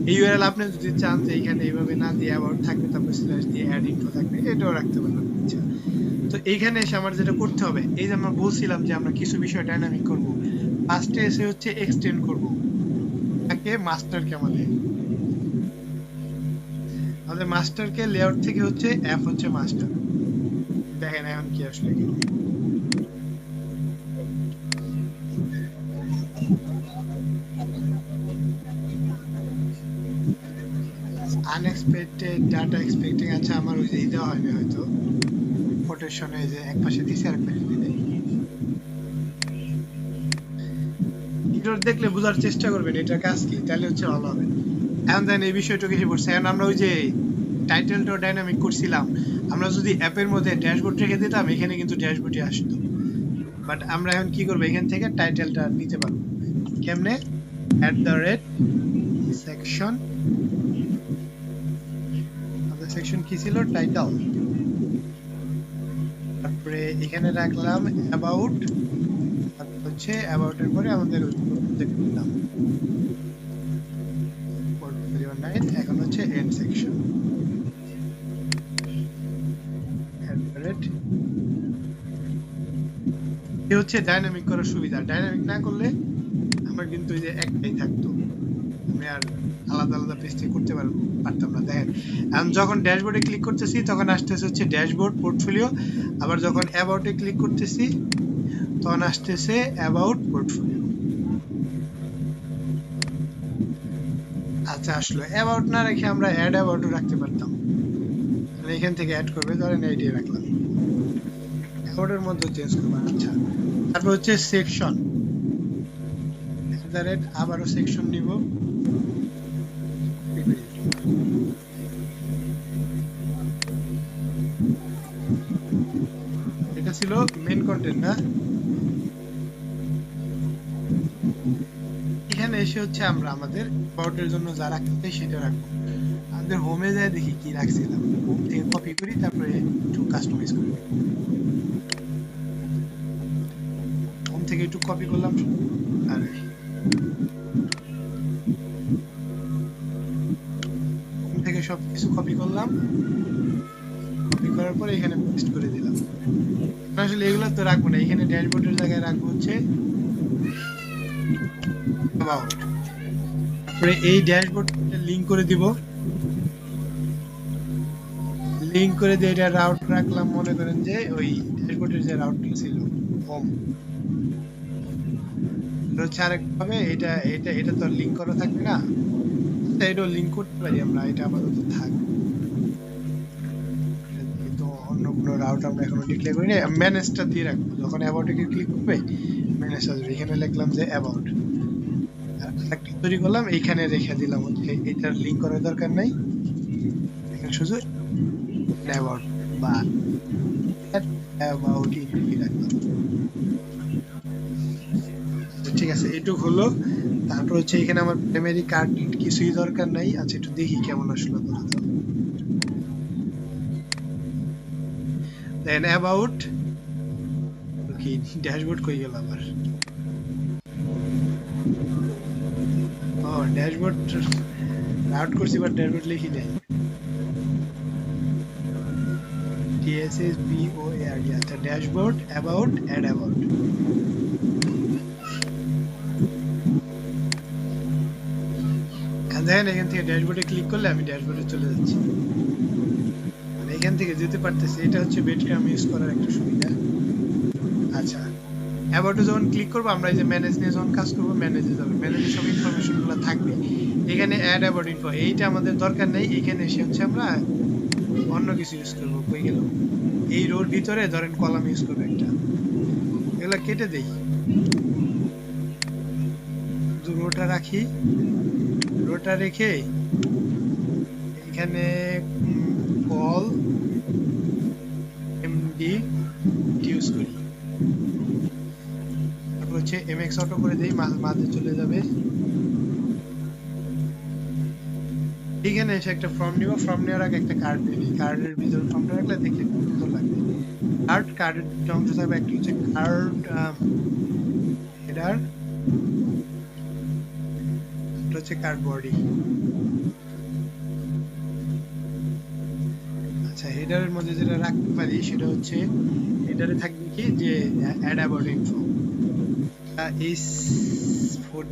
এই ইউআরএল আপনি যদি চান যে এখানে এইভাবে না দিয়ে অ্যাবাউট থাকবে, তারপর স্ল্যাশ দিয়ে অ্যাড ইনফো থাকবে, এটাও রাখতে পারবেন। আচ্ছা, তো এইখানে এসে আমার যেটা করতে হবে, এই যে আমরা বলছিলাম যে আমরা কিছু বিষয় ডাইনামিক করব, ফার্স্টে এসে হচ্ছে এক্সটেন্ড করব তাকে মাস্টারকে, আমাদের মাস্টারকে লেআউট থেকে হচ্ছে এফ হচ্ছে মাস্টার। দেখেন এখন কি আসলে আনএক্সপেক্টেড ডাটা এক্সপেক্টিং। আচ্ছা আমার ওই যে দেওয়া হয়নি হয়তো, কোটেশনে যে এক পাশে দিছে আর এক পাশে দিই নাই। ভিডিও দেখলে বোঝার চেষ্টা করবেন এটার কাজ কি, তাহলে হচ্ছে ভালো হবে। এখন দেন এই বিষয়টা কিছু পড়ছে। এখন আমরা ওই যে টাইটেলটা ডাইনামিক করছিলাম, আমরা যদি অ্যাপের মধ্যে ড্যাশবোর্ড রেখে দিতাম, এখানে কিন্তু ড্যাশবোর্ডে আসতো। বাট আমরা এখন কি করবো, এখান থেকে টাইটেলটা নিতে পারবো কেমনে? @section সেকশন কি ছিল টাইটেল, তারপরে এখানে রাখলাম অ্যাবাউট, তারপর হচ্ছে অ্যাবাউট এর পরে আমাদের প্রজেক্টের নাম পোর্টফোলিও 9, এখন হচ্ছে এন্ড সেকশন এই হচ্ছে ডাইনামিক করার সুবিধা। ডাইনামিক না করলে আমার কিন্তু এই যে একটাই থাকতো, আমি আর আলাদা আলাদা পেজ থেকে করতে পারতাম না। দেখেন আমি যখন ড্যাশবোর্ডে ক্লিক করতেছি তখন আসতেছে হচ্ছে ড্যাশবোর্ড পোর্টফোলিও, আবার যখন অ্যাবাউটে ক্লিক করতেছি তখন আসতেছে অ্যাবাউট পোর্টফোলিও। আচ্ছা আসলো অ্যাবাউট না রেখে আমরা অ্যাড অ্যাবাউটও রাখতে পারতাম, মানে এখান থেকে অ্যাড করবে, ধরেন এইটাই রাখলাম, অ্যাবাউটের মধ্যে চেঞ্জ করবো। আচ্ছা তারপর হচ্ছে সেকশন, আবারও সেকশন নিব, এটা ছিল মেইন কন্টেন্ট না। এখানে এসে হচ্ছে আমরা আমাদের অ্যাবাউটের জন্য যা রাখতে চাই সেটা রাখবো। আমাদের হোমে যায় দেখি কি রাখছিলাম, হোম থেকে কপি করি তারপরে একটু কাস্টমাইজ করি। হোম থেকে একটু কপি করলাম আর হোম থেকে সবকিছু কপি করলাম, কপি করার পরে এখানে পেস্ট করে দিলাম। আসলে এগুলো তো রাখবো না, এখানে ড্যাশবোর্ডের জায়গায় রাখবো হচ্ছে অ্যাবাউট, তারপরে এই ড্যাশবোর্ডটা লিংক করে দিব, লিংক করে দিয়ে এটা রাউট রাখলাম, মনে করেন যে ওই ড্যাশবোর্ডের যে রাউটটা ছিল হোম, হচ্ছে আরেকভাবে এটা এটা এটা তো লিংক করা থাকবে না, এটাও লিংক করতে পারি আমরা, এটা আপাতত থাক। তো অন্য কোনো রাউট আমরা এখনো ডিক্লেয়ার করি না, ম্যানেজটা দিয়ে রাখবো, যখন অ্যাবাউটে ক্লিক করবে ম্যানেজ আসবে, এখানে লিখলাম যে অ্যাবাউট, একটা তৈরি করলাম, এইখানে রেখে দিলাম হচ্ছে এটার লিংক করার দরকার নাই, এখানে শুধু অ্যাবাউট বা অ্যাবাউট রাখলাম। ঠিক আছে এটুক হলো। তারপর হচ্ছে এখানে আমার প্রাইমারি কার্ড কিছুই দরকার নাই। আচ্ছা একটু দেখি কেমন আসলো, দেন অ্যাবাউট কি ড্যাশবোর্ড কই গেল আবার, ও ড্যাশবোর্ড রাউট করছি বাট ড্যাশবোর্ড লিখি নাই, DSSBOARD। আচ্ছা ড্যাশবোর্ড অ্যাবাউট অ্যাড অ্যাবাউট, দেখেন এখান থেকে ড্যাশবোর্ডে ক্লিক করলে আমি ড্যাশবোর্ডে চলে যাচ্ছি, মানে এখান থেকে যেতে পারতেছি। এটা হচ্ছে বেডক্রাম ইউজ করার একটা সুবিধা। আচ্ছা অ্যাবাউটে যখন ক্লিক করবো আমরা এই যে ম্যানেজ নিয়ে যখন কাজ করবো ম্যানেজে যাবে, ম্যানেজে সব ইনফরমেশন গুলো থাকবে। এখানে অ্যাড অ্যাবাউট ইনফো এইটা আমাদের দরকার নেই, এখানে এসে হচ্ছে আমরা অন্য কিছু ইউজ করবো। কই গেল, এই রোর ভিতরে ধরেন কলাম ইউজ করবো একটা, এগুলা কেটে দেই, রোটা রাখি, রোটা রেখে এখানে কল এমডি ইউজ করি, তারপর হচ্ছে এমএক্স অটো করে দেই, মাঝে চলে যাবে। এখানে এসে একটা ফর্ম নিব, ফর্ম নেওয়ার আগে একটা কার্ড নিই, কার্ডের ভিতরে ফর্মটা রাখলে দেখলে সুন্দর লাগবে। কার্ডের দুটো অংশ থাকবে, একটা হচ্ছে কার্ড হেডার, একটা হচ্ছে কার্ড বডি। আচ্ছা হেডারের মধ্যে যেটা রাখতে পারি সেটা হচ্ছে হেডারে থাকবে কি যে অ্যাড অ্যাবাউট ইনফো, ইস ফোর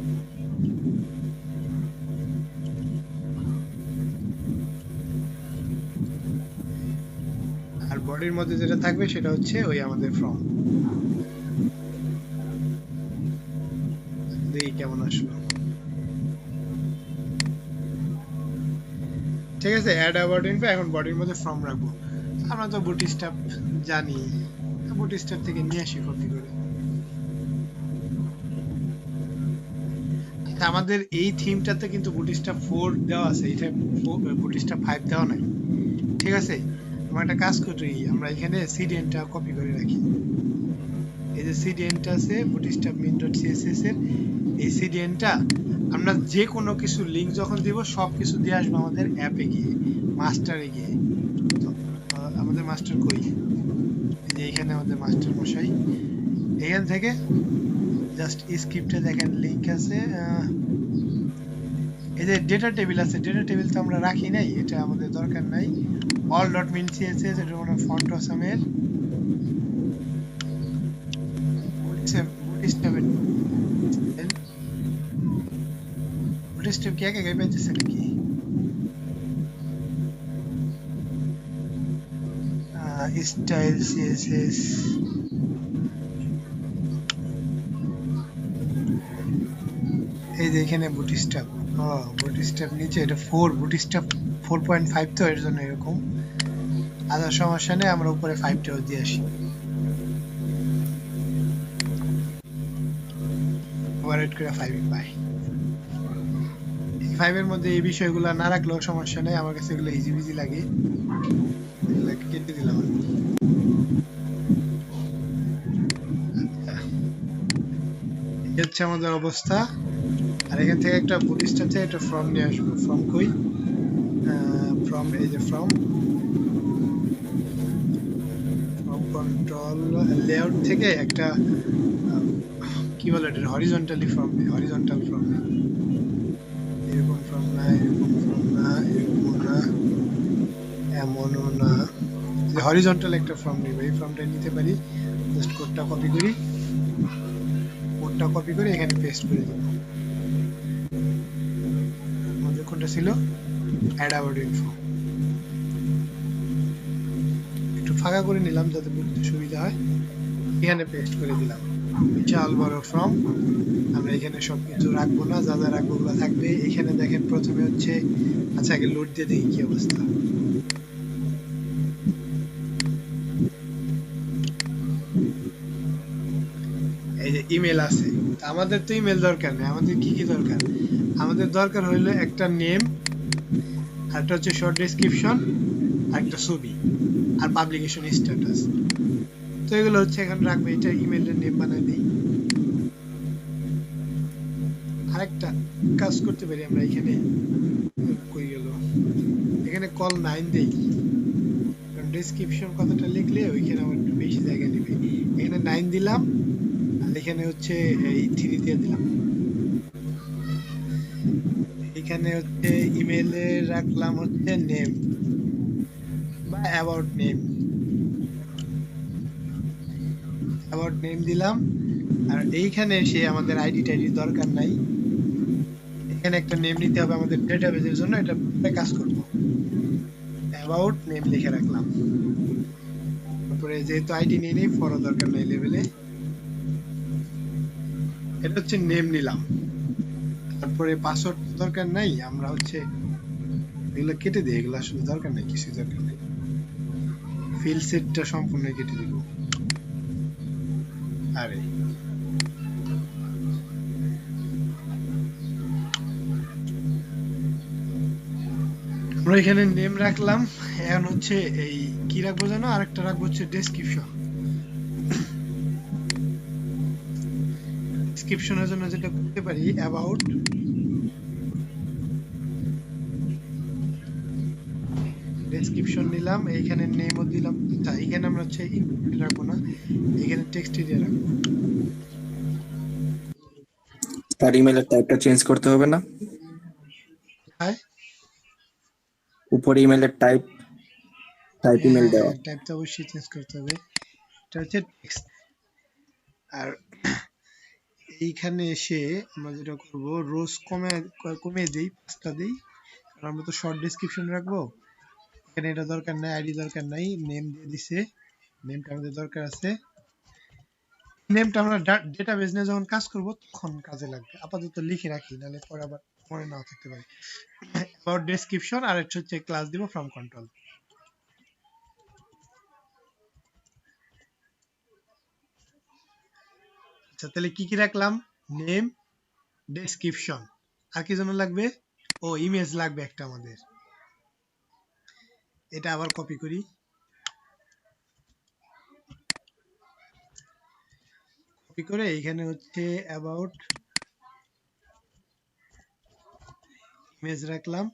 আর বডির মধ্যে যেটা থাকবে সেটা হচ্ছে ওই আমাদের ফর্ম। দেখি কেমন আসলো। ঠিক আছে অ্যাড অ্যাবাউট ইনফো, এখন বডির মধ্যে ফর্ম রাখবো। আমরা তো বুটস্ট্র্যাপ জানি, বুটস্ট্র্যাপ থেকে নিয়ে আসি কপি করে। আমাদের এই থিমটাতে কিন্তু বুটস্ট্র্যাপ 4 দেওয়া আছে, এটা বুটস্ট্র্যাপ 5 দেওয়া নাই। ঠিক আছে আমরা একটা কাজ করি, আমরা এখানে সিডিএনটা কপি করে রাখি। এই যে সিডিএনটা আছে বুটস্ট্র্যাপ min.css এর, এই সিডিএনটা আমরা যে কোনো কিছু লিংক যখন দিব সব কিছু দিয়ে আসবো আমাদের অ্যাপে গিয়ে, মাস্টারে গিয়ে তো, আমাদের মাস্টার কই, এই যে এখানে আমাদের মাস্টার মশাই, এখান থেকে জাস্ট স্ক্রিপ্টে দেখেন লিংক আছে, এই যে ডেটা টেবিল আছে, ডেটা টেবিল তো আমরা রাখি নাই, এটা আমাদের দরকার নাই। অল ডট মিন সিএসএস, এটা মানে ফন্ট অসামের বুটস্ট্র্যাপ কি একা একাই পেয়েছে নাকি? স্টাইল সিএসএস, এই যে এখানে বুটস্ট্র্যাপ, বুটস্ট্র্যাপ নিচে এটা 4, বুটস্ট্র্যাপ 4.5, তো এর জন্য এরকম। আদার সমস্যা নেই, আমরা উপরে 5টাও দিয়ে আসি। ওভাররাইট করে 5 পাই। এই 5 এর মধ্যে এই বিষয়গুলো না রাখলেও সমস্যা নেই, আমার কাছে এগুলো ইজি বিজি লাগে, এগুলো কেটে দিলাম আমি। এই হচ্ছে আমাদের অবস্থা। আর এখান থেকে একটা বুটস্ট্র্যাপ থেকে একটা ফর্ম নিয়ে আসবো। ফর্ম কই? ফর্ম, এই যে ফর্ম কন্ট্রোল লেআউট থেকে একটা কি বলে এটা, হরিজন্টালি ফর্ম, হরিজন্টাল ফর্ম, এরকম ফর্ম না, এরকম ফর্ম না, এরকম না, এমনও না, হরিজন্টাল একটা ফর্ম নিব। এই ফর্মটা নিতে পারি, জাস্ট কোডটা কপি করি, কোডটা কপি করে এখানে পেস্ট করে দেব। আমাদের কোনটা ছিল? অ্যাড অ্যাবাউট ইনফো, একটু ফাঁকা করে নিলাম যাতে বুঝতে সুবিধা হয়, এখানে পেস্ট করে দিলাম। বিশাল বড় ফর্ম, আমরা এখানে সবকিছু রাখবো না, যা যা রাখবো ওগুলো থাকবে। এখানে দেখেন প্রথমে হচ্ছে, আচ্ছা আগে লোড দিয়ে দেখি কি অবস্থা। এই যে ইমেল আছে, আমাদের তো ইমেল দরকার নেই, আমাদের কি কি দরকার? আমাদের দরকার হইলো একটা নেম, আরেকটা হচ্ছে শর্ট ডেসক্রিপশন, আরেকটা ছবি, আর পাবলিকেশন স্ট্যাটাস। তো এগুলো হচ্ছে এখন রাখবে, এটা ইমেলের নেম বানাই দিই। আরেকটা কাজ করতে পারি আমরা, এখানে কই গেল, এখানে কল 9 দেই, কারণ ডেসক্রিপশন কথাটা লিখলে ওইখানে আমার একটু বেশি জায়গা নেবে। এখানে 9 দিলাম, আর এখানে হচ্ছে এই 3 দিয়ে দিলাম। এখানে হচ্ছে ইমেলে রাখলাম হচ্ছে নেম বা অ্যাবাউট নেম, অ্যাবাউট নেম দিলাম। আর এইখানে এসে আমাদের আইডি টাইডি দরকার নাই, এখানে একটা নেম নিতে হবে আমাদের ডেটাবেজের জন্য, এটা কাজ করব। অ্যাবাউট নেম লিখে রাখলাম, তারপরে যেহেতু আইডি নিয়ে নেই, ফরও দরকার নাই লেভেলে, এটা হচ্ছে নেম নিলাম। তারপরে পাসওয়ার্ড দরকার নাই, আমরা হচ্ছে এগুলো কেটে দিই, এগুলো আসলে দরকার নাই, কিছু দরকার নাই। ফিল সেটটা সম্পূর্ণ কেটে দিব। আরে আমরা এখানে নেম রাখলাম, এখন হচ্ছে এই কি রাখবো জানো, আরেকটা রাখবো হচ্ছে ডেসক্রিপশন। ডেসক্রিপশনের জন্য যেটা করতে পারি, অ্যাবাউট ডেসক্রিপশন নিলাম, এইখানে নেমও দিলাম। এখানে আমরা হচ্ছে ইনপুট রাখবো না, এখানে টেক্সট দিয়ে রাখবো। তার ইমেলের টাইপটা চেঞ্জ করতে হবে না? হ্যাঁ উপরে ইমেলের টাইপ ইমেল দেওয়া। টাইপটা অবশ্যই চেঞ্জ করতে হবে, এটা হচ্ছে টেক্সট। আর এইখানে এসে আমরা যেটা করব, রোজ কমে দিই, 5টা দিই, কারণ আমরা তো শর্ট ডেসক্রিপশন রাখবো। এখানে এটা দরকার নাই, আইডি দরকার নাই, নেম দিয়ে দিছে, নেমটা আমাদের দরকার আছে। নেমটা আমরা ডেটাবেজ নিয়ে যখন কাজ করব তখন কাজে লাগবে, আপাতত লিখে রাখি, নাহলে পরে আবার মনে নাও থাকতে পারে। অ্যাবাউট ডেসক্রিপশন, আর একটা হচ্ছে ক্লাস দিব ফ্রম কন্ট্রোল। আচ্ছা তাহলে কি কি রাখলাম? নেম, ডেসক্রিপশন, আর কি জন্য লাগবে? ও ইমেজ লাগবে একটা আমাদের, এটা আবার কপি করি, কপি করে এখানে হচ্ছে অ্যাবাউট ইমেজ রাখলাম,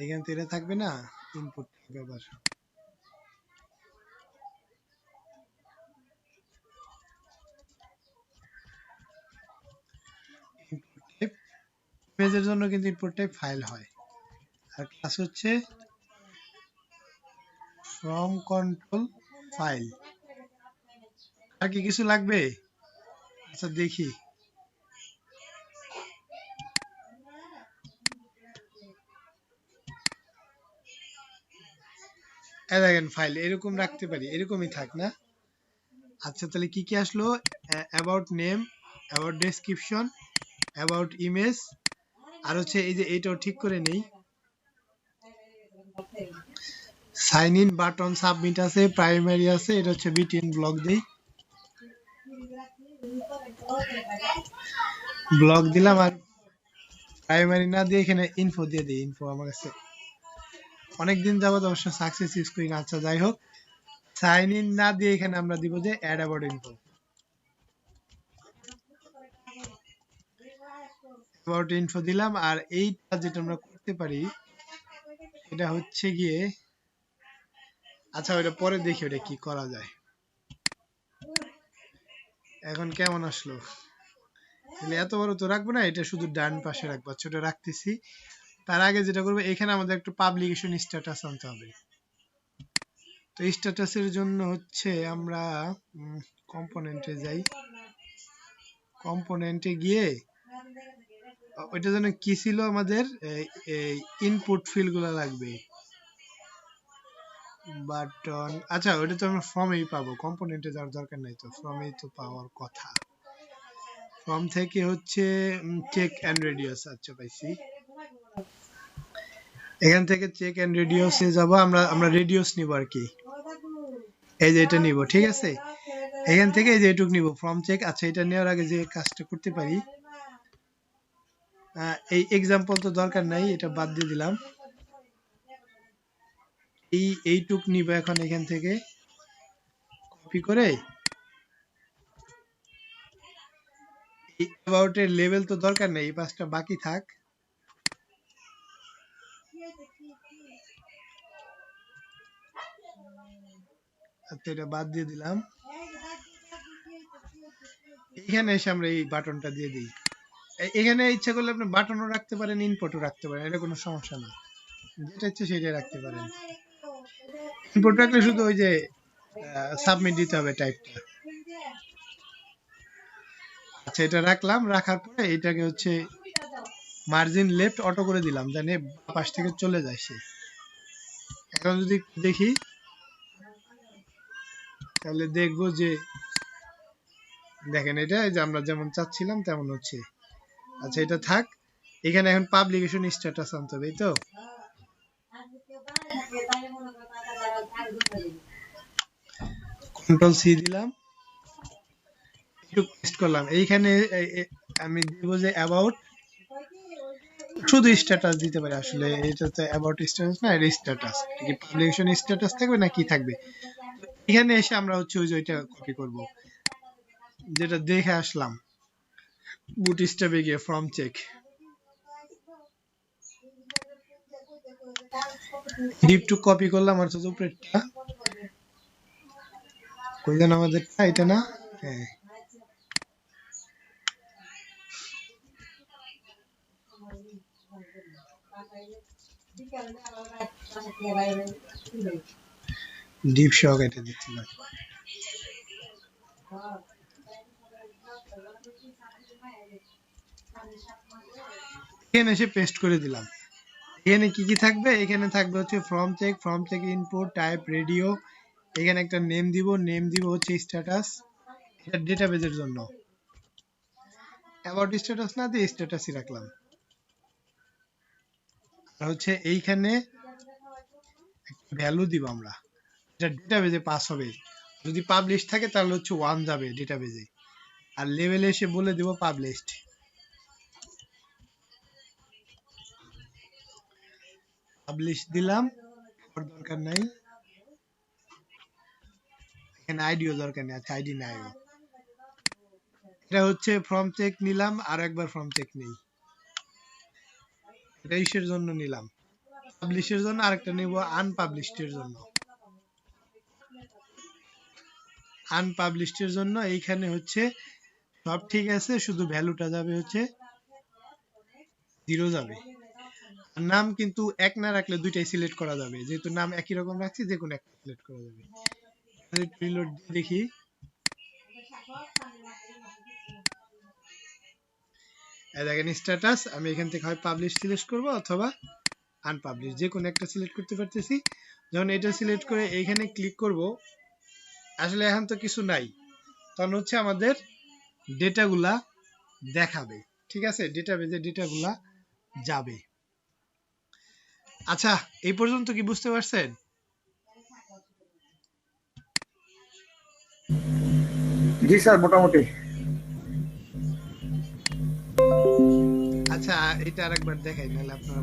এখানে তো এটা থাকবে না, ইনপুট ব্যবহার ইনপুট টাইপ ইমেজের জন্য কিন্তু ইনপুট টাইপ ফাইল হয় আর ক্লাস হচ্ছে ফ্রম কন্ট্রোল ফাইল আর কি কিছু লাগবে আচ্ছা দেখি এই দেখেন ফাইল এরকম রাখতে পারি এরকমই থাক না আচ্ছা তাহলে কি কি আসলো about name about description about image আর হচ্ছে এই যে এটাও ঠিক করে নেই সাইন ইন বাটন সাবমিট আছে প্রাইমারি আছে এটা হচ্ছে বিটিএন ব্লক দেই ব্লক দিলাম আর প্রাইমারি না দিয়ে এখানে ইনফো দিয়ে দিই ইনফো আমার কাছে অনেকদিন যাবত অবশ্য সাকসেস ইউজ করি না আচ্ছা যাই হোক সাইন ইন না দিয়ে এখানে আমরা দিব যে add about info about info দিলাম আর এইটা যেটা আমরা করতে পারি এটা হচ্ছে গিয়ে আচ্ছা ওটা পরে দেখি ওটা কি করা যায় এখন কেমন আসলো তাহলে এত বড় তো রাখবো না এটা শুধু ডান পাশে রাখবো ছোট রাখতেছি তার আগে যেটা করবো এখানে আমাদের একটা পাবলিকেশন স্ট্যাটাস আনতে হবে তো স্ট্যাটাসের জন্য হচ্ছে আমরা কম্পোনেন্টে যাই কম্পোনেন্টে গিয়ে ওইটার জন্য কি ছিল আমাদের ইনপুট ফিল্ড গুলো লাগবে বাটন আচ্ছা ওটা তো আমরা ফর্মেই পাবো কম্পোনেন্টে যাওয়ার দরকার নাই তো ফর্মেই তো পাওয়ার কথা ফর্ম থেকে হচ্ছে চেক এন্ড রেডিয়াস আচ্ছা পাইছি এখান থেকে চেক এন্ড রেডিয়াসে যাব আমরা রেডিয়াস নিব আর কি এই যে এটা নিব ঠিক আছে এখান থেকে এই যে এটুক নিব ফর্ম চেক আচ্ছা এটা নেওয়ার আগে যে কাজটা করতে পারি এই एग्जांपल তো দরকার নাই এটা বাদ দিয়ে দিলাম এইটুক নিব এখন এখান থেকে কপি করে অ্যাবাউট এর লেভেল তো দরকার নেই এই পাঁচটা বাকি থাক আচ্ছা এটা বাদ দিয়ে দিলাম এখানে এসে আমরা এই বাটনটা দিয়ে দিই এখানে ইচ্ছা করলে আপনি বাটনও রাখতে পারেন ইনপুটও রাখতে পারেন এটা কোনো সমস্যা না যেটা ইচ্ছে সেটাই রাখতে পারেন ইনপুট রাখলে শুধু ওই যে সাবমিট দিতে হবে টাইপটা আচ্ছা এটা রাখলাম রাখার পরে এটাকে হচ্ছে মার্জিন লেফট অটো করে দিলাম জানে পাশ থেকে চলে যায় সে এখন যদি দেখি তাহলে দেখবো যে দেখেন এটা যে আমরা যেমন চাচ্ছিলাম তেমন হচ্ছে আচ্ছা এটা থাক এখানে এখন পাবলিকেশন স্ট্যাটাস আনতে হবে তো কন্ট্রোল সি দিলাম একটু পেস্ট করলাম এইখানে আমি দেব যে অ্যাবাউট শুধু স্ট্যাটাস দিতে পারি আসলে এটা তো অ্যাবাউট স্ট্যাটাস না এটা স্ট্যাটাস কি পাবলিকেশন স্ট্যাটাস থাকবে না কি থাকবে এখানে এসে আমরা হচ্ছে ওই যে ওইটা কপি করব যেটা দেখে আসলাম বুটস্ট্র্যাপে গিয়ে form check div to copy করলাম আর তো উপরেরটা কই যেন আমাদেরটা এটা না হ্যাঁ ডিপ শক এটা দিচ্ছিলাম এখানে এসে পেস্ট করে দিলাম এখানে কি কি থাকবে এখানে থাকবে হচ্ছে form check input type radio এখানে একটা নেম দিব হচ্ছে স্ট্যাটাস এটা ডেটাবেজের জন্য অ্যাবাউট স্ট্যাটাস না দিয়ে স্ট্যাটাসই রাখলাম আর হচ্ছে এইখানে একটা ভ্যালু দিব আমরা এটা ডেটাবেজে পাস হবে যদি পাবলিশ থাকে তাহলে হচ্ছে 1 যাবে ডেটাবেজে আর লেভেলে এসে বলে দেব পাবলিশড পাবলিশ দিলাম আর দরকার নাই এখানে আইডিও দরকার নেই আচ্ছা আইডি নাই এটা হচ্ছে ফর্ম চেক নিলাম আর একবার ফর্ম চেক নেই এটা ইসের জন্য নিলাম পাবলিশের জন্য, আরেকটা নেব আনপাবলিশডের জন্য। আনপাবলিশডের জন্য এইখানে হচ্ছে সব ঠিক আছে, শুধু ভ্যালুটা যাবে হচ্ছে 0 যাবে। আর নাম কিন্তু এক না রাখলে দুইটাই সিলেক্ট করা যাবে, যেহেতু নাম একই রকম রাখছি যে কোনো একটা সিলেক্ট করা যাবে। রিলোড দেখি, এই দেখেন স্ট্যাটাস, আমি এখান থেকে হয় পাবলিশ সিলেক্ট করব অথবা আনপাবলিশ, যে কোনো একটা সিলেক্ট করতে পারতেছি। যখন এটা সিলেক্ট করে এইখানে ক্লিক করব, আসলে এখন তো কিছু নাই, তখন হচ্ছে আমাদের ডেটাগুলা দেখাবে, ঠিক আছে, ডেটাবেজে ডেটাগুলা যাবে। আচ্ছা, এই পর্যন্ত কি বুঝতে পারছেন? জি স্যার, মোটামুটি। আচ্ছা, এটা আরেকবার দেখাই, নাহলে আপনারা